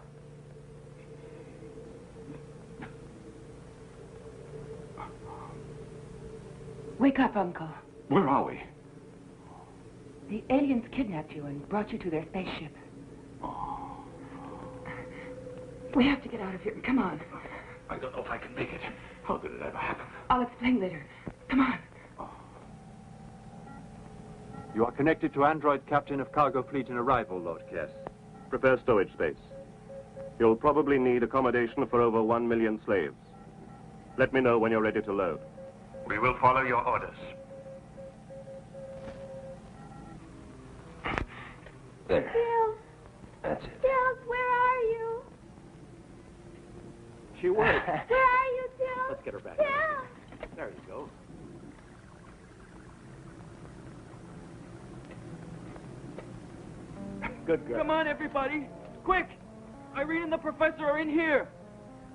Wake up, Uncle. Where are we? The aliens kidnapped you and brought you to their spaceship. We have to get out of here. Come on. I don't know if I can make it. How did it ever happen? I'll explain later. Come on. You are connected to android captain of cargo fleet in arrival, Lord Kress. Prepare stowage space. You'll probably need accommodation for over 1 million slaves. Let me know when you're ready to load. We will follow your orders. There. Tilt. That's it. Tilt, where are you? She worked. Where are you, Tilt? Let's get her back. Tilt. There you Good girl. Come on, everybody. Quick! Irene and the professor are in here.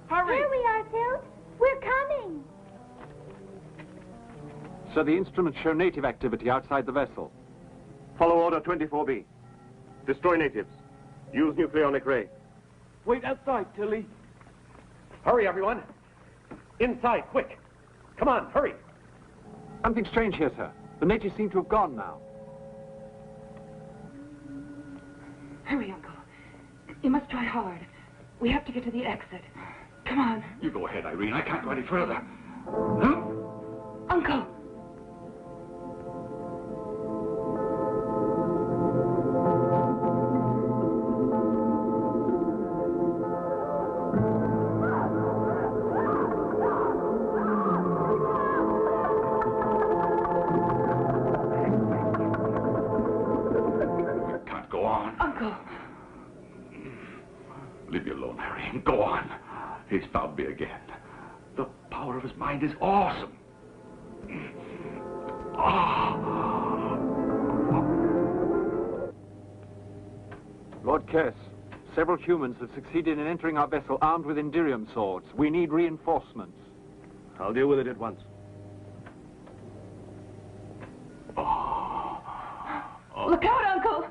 Hurry! Here we are, Tilt. We're coming. So the instruments show native activity outside the vessel. Follow Order 24B. Destroy natives. Use nucleonic ray. Wait outside, Tilly. Hurry, everyone. Inside, quick. Come on, hurry. Something strange here, sir. The natives seem to have gone now. Hurry, Uncle. You must try hard. We have to get to the exit. Come on. You go ahead, Irene. I can't go any further. Uncle! Can't go on. Uncle! Leave me alone, Harry. Go on. He's found me again. The power of his mind is awesome. Lord Kress, several humans have succeeded in entering our vessel armed with Indirium swords. We need reinforcements. I'll deal with it at once. Look out, Uncle!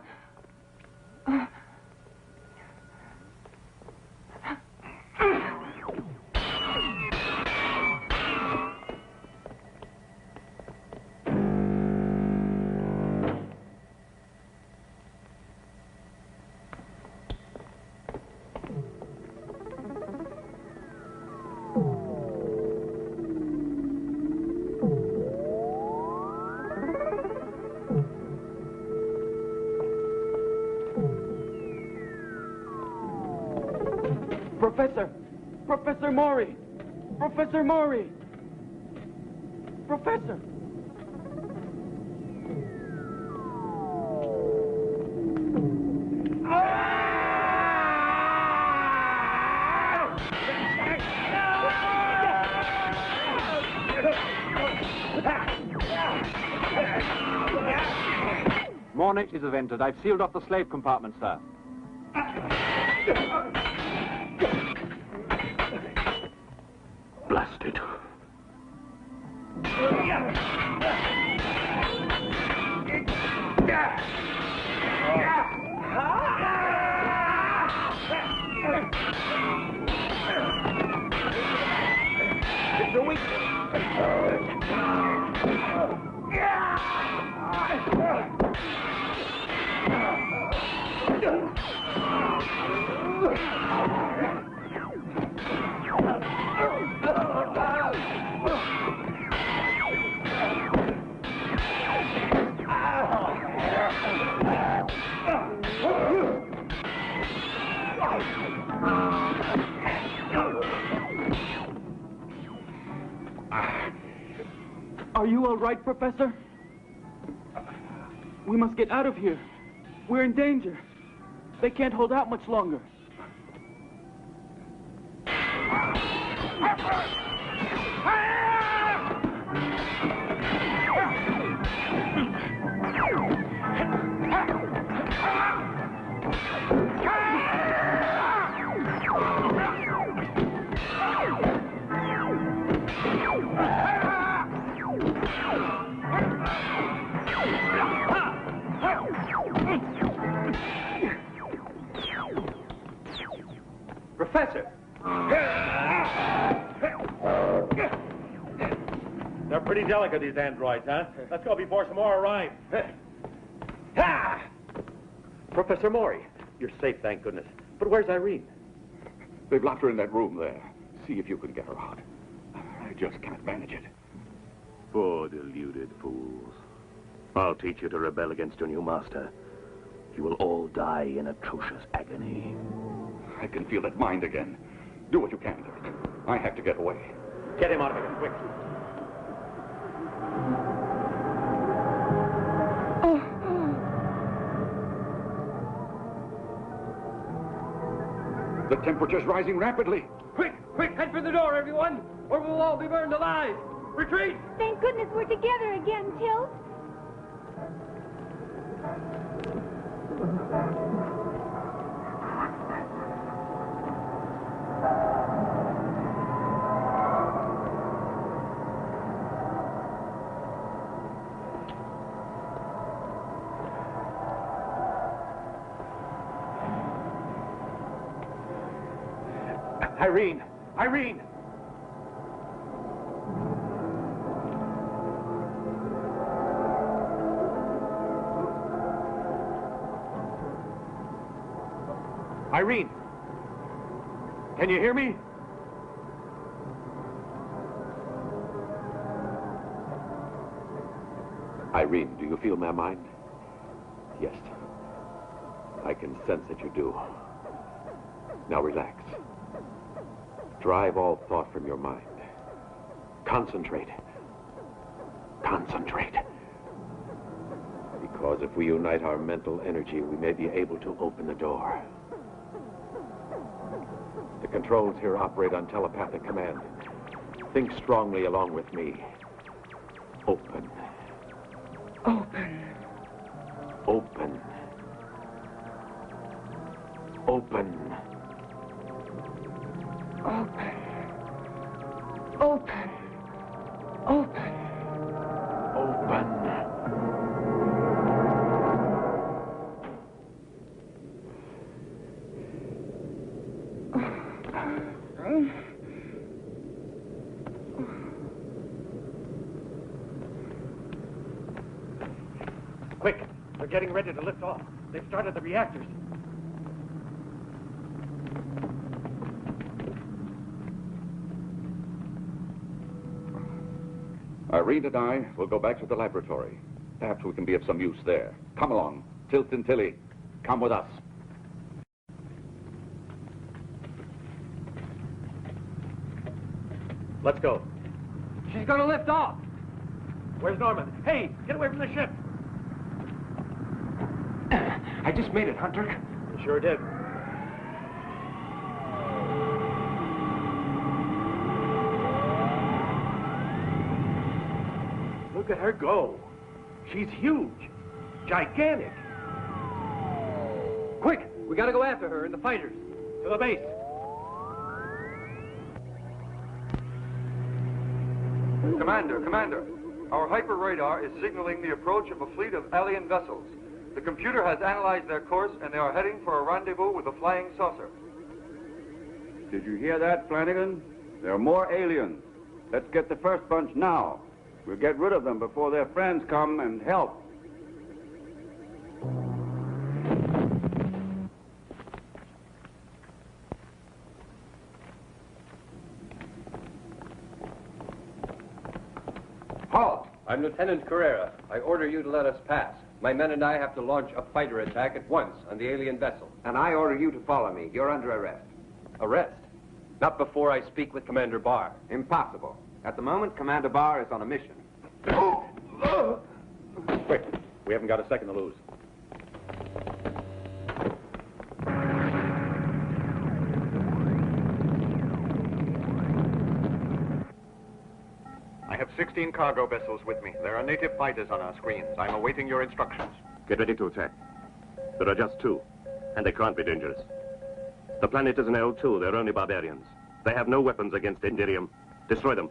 Professor Maury! Professor Maury! Professor! More natives have entered. I've sealed off the slave compartment, sir. Blasted. It's a weakness. Are you all right, Professor? We must get out of here. We're in danger. They can't hold out much longer. Professor! They're pretty delicate, these androids, huh? Let's go before some more arrive. Professor Maury, you're safe, thank goodness. But where's Irene? They've locked her in that room there. See if you can get her out. I just can't manage it. Poor deluded fools. I'll teach you to rebel against your new master. You will all die in atrocious agony. I can feel that mind again. Do what you can, Dirk. I have to get away. Get him out of here, quick. The temperature's rising rapidly. Quick, head for the door, everyone, or we'll all be burned alive. Retreat! Thank goodness we're together again, Tilt. Irene! Irene! Irene! Can you hear me? Irene, do you feel my mind? Yes. I can sense that you do. Now relax. Drive all thought from your mind. Concentrate. Concentrate. Because if we unite our mental energy, we may be able to open the door. The controls here operate on telepathic command. Think strongly along with me. Open. Open. Open. Open. Open. Open. Open. Open. Quick! They're getting ready to lift off. They've started the reactors. Irene and I will go back to the laboratory. Perhaps we can be of some use there. Come along. Tilt and Tilly, come with us. Let's go. She's gonna lift off. Where's Norman? Hey, get away from the ship. I just made it, Hunter. You sure did. Look at her go. She's huge. Gigantic. Quick! We gotta go after her and the fighters. To the base. Commander, our hyper radar is signaling the approach of a fleet of alien vessels. The computer has analyzed their course and they are heading for a rendezvous with a flying saucer. Did you hear that, Flanagan? There are more aliens. Let's get the first bunch now. We'll get rid of them before their friends come and help. Halt! I'm Lieutenant Carrera. I order you to let us pass. My men and I have to launch a fighter attack at once on the alien vessel. And I order you to follow me. You're under arrest. Arrest? Not before I speak with Commander Barr. Impossible. At the moment, Commander Barr is on a mission. Quick, we haven't got a second to lose. I have 16 cargo vessels with me. There are native fighters on our screens. I'm awaiting your instructions. Get ready to attack. There are just two, and they can't be dangerous. The planet is an L2. They're only barbarians. They have no weapons against Indirium. Destroy them.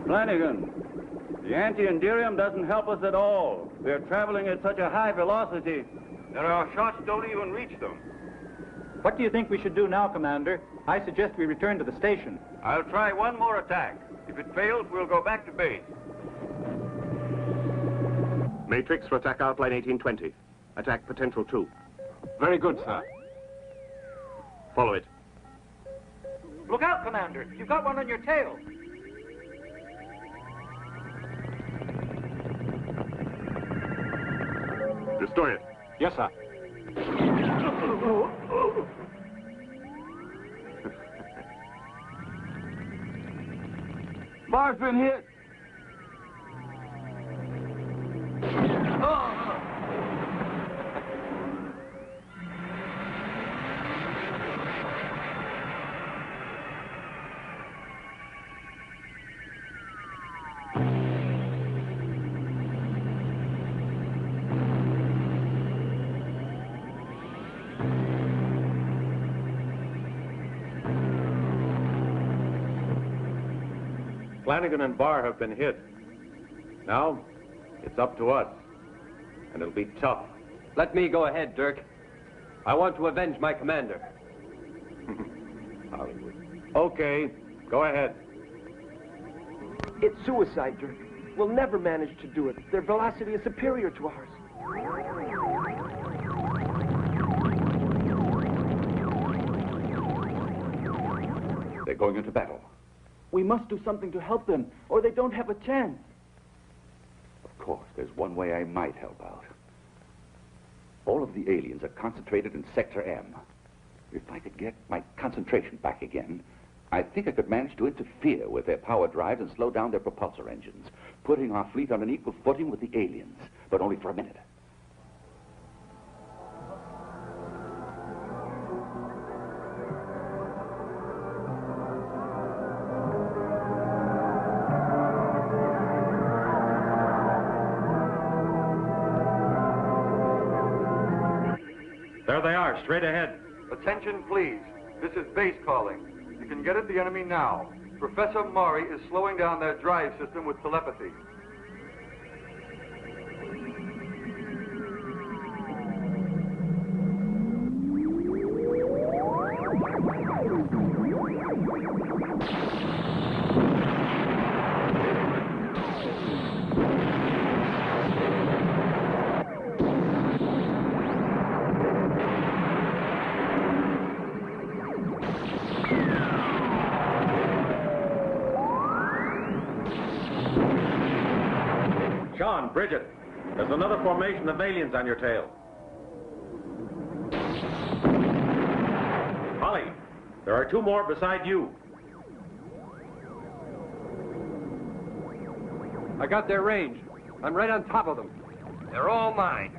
Flanagan, the anti-Indirium doesn't help us at all. We're traveling at such a high velocity. There are shots don't even reach them. What do you think we should do now, Commander? I suggest we return to the station. I'll try one more attack. If it fails, we'll go back to base. Matrix for attack outline 1820. Attack potential 2. Very good, sir. Follow it. Look out, Commander. You've got one on your tail. Destroy it. Yes, sir. Bar's been hit. Flanagan and Barr have been hit. Now, it's up to us. And it'll be tough. Let me go ahead, Dirk. I want to avenge my commander. Hollywood. Okay, go ahead. It's suicide, Dirk. We'll never manage to do it. Their velocity is superior to ours. They're going into battle. We must do something to help them, or they don't have a chance. Of course, there's one way I might help out. All of the aliens are concentrated in Sector M. If I could get my concentration back again, I think I could manage to interfere with their power drives and slow down their propulsor engines, putting our fleet on an equal footing with the aliens, but only for a minute. There they are, straight ahead. Attention, please. This is base calling. You can get at the enemy now. Professor Maury is slowing down their drive system with telepathy. Sean, Bridget, there's another formation of aliens on your tail. Holly, there are two more beside you. I got their range. I'm right on top of them. They're all mine.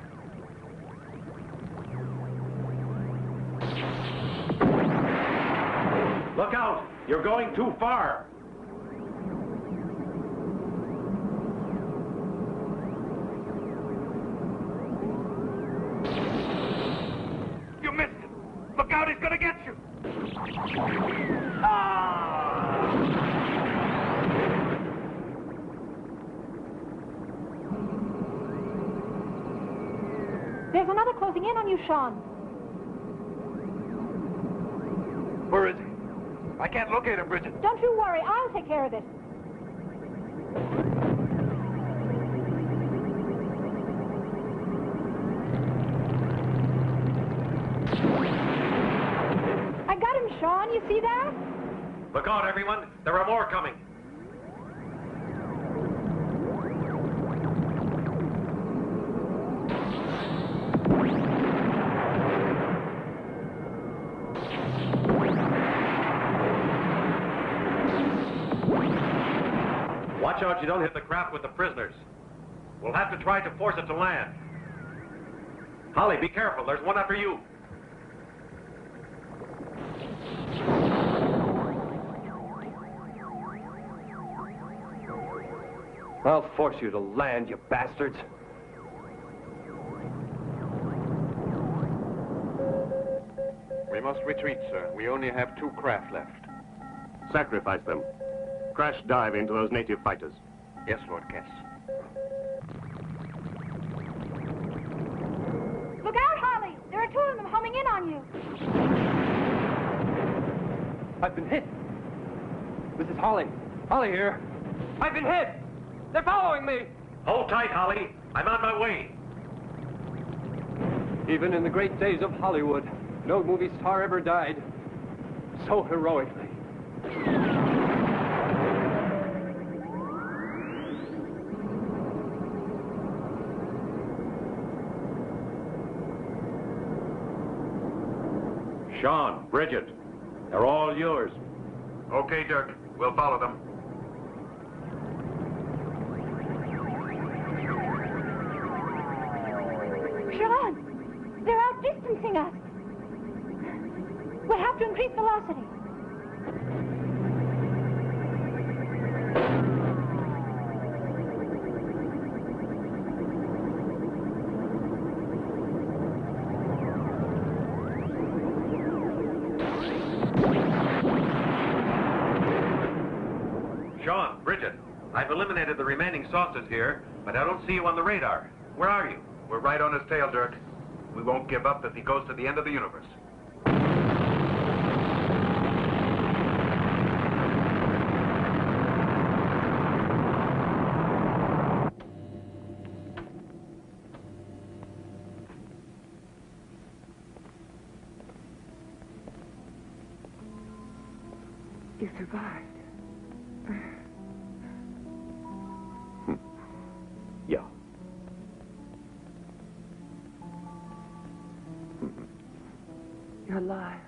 Look out! You're going too far! You missed him. Look out, he's gonna get you. There's another closing in on you, Sean. Where is he? I can't locate him, Bridget. Don't you worry. I'll take care of this. I got him, Sean. You see that? Look out, everyone! There are more coming! Watch out you don't hit the craft with the prisoners. We'll have to try to force it to land. Holly, be careful. There's one after you. I'll force you to land, you bastards. We must retreat, sir. We only have 2 craft left. Sacrifice them. Crash dive into those native fighters. Yes, Lord Kress. Look out, Harley! There are 2 of them homing in on you. I've been hit. This is Holly. Holly here. I've been hit! They're following me! Hold tight, Holly. I'm on my way. Even in the great days of Hollywood, no movie star ever died so heroically. Sean, Bridget, they're all yours. Okay, Dirk. We'll follow them. Sean, they're outdistancing us. We'll have to increase velocity. John, Bridget, I've eliminated the remaining saucers here, but I don't see you on the radar. Where are you? We're right on his tail, Dirk. We won't give up if he goes to the end of the universe. You survived. Yeah. You're alive.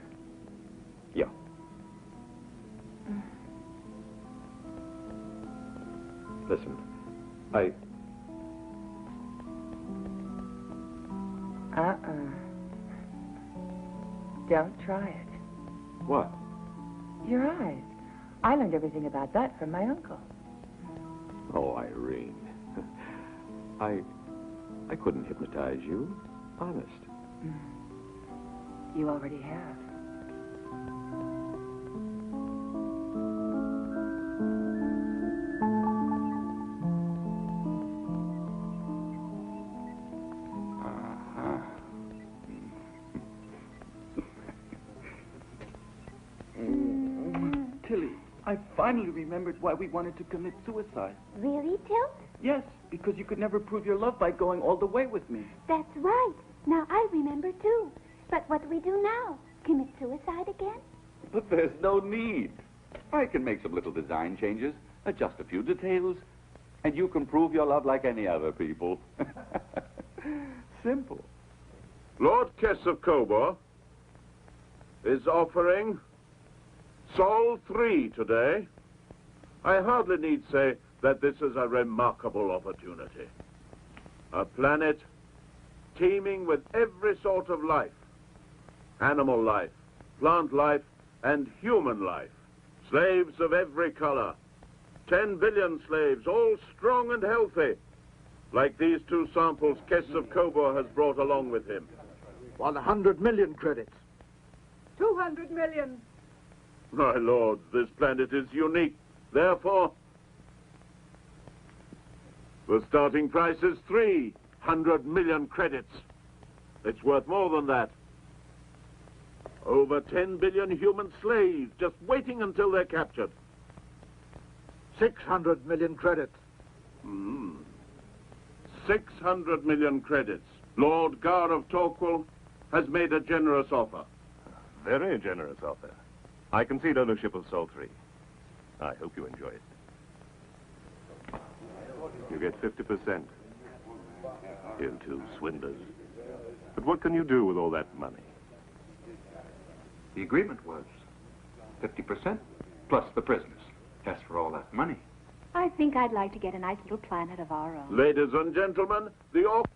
Yeah. Listen, Don't try it. What? Your eyes. I learned everything about that from my uncle. Oh, Irene. I couldn't hypnotize you. Honest. You already have. Tilly, I finally remembered why we wanted to commit suicide. Really, Tilt? Yes, because you could never prove your love by going all the way with me. That's right. Now I remember, too. But what do we do now? Commit suicide again? But there's no need. I can make some little design changes, adjust a few details, and you can prove your love like any other people. Simple. Lord Kress of Cobor is offering Sol 3 today. I hardly need say that this is a remarkable opportunity. A planet teeming with every sort of life. Animal life, plant life, and human life. Slaves of every color. 10 billion slaves, all strong and healthy, like these two samples Kress of Cobor has brought along with him. 100 million credits. 200 million. My lords, this planet is unique. Therefore, the starting price is 300 million credits. It's worth more than that. Over 10 billion human slaves just waiting until they're captured. 600 million credits. 600 million credits. Lord Gar of Torquil has made a generous offer. Very generous offer. I concede ownership of Sol 3. I hope you enjoy it. You get 50%. You two swindlers. But what can you do with all that money? The agreement was 50% plus the prisoners. As for all that money. I think I'd like to get a nice little planet of our own. Ladies and gentlemen, the offer...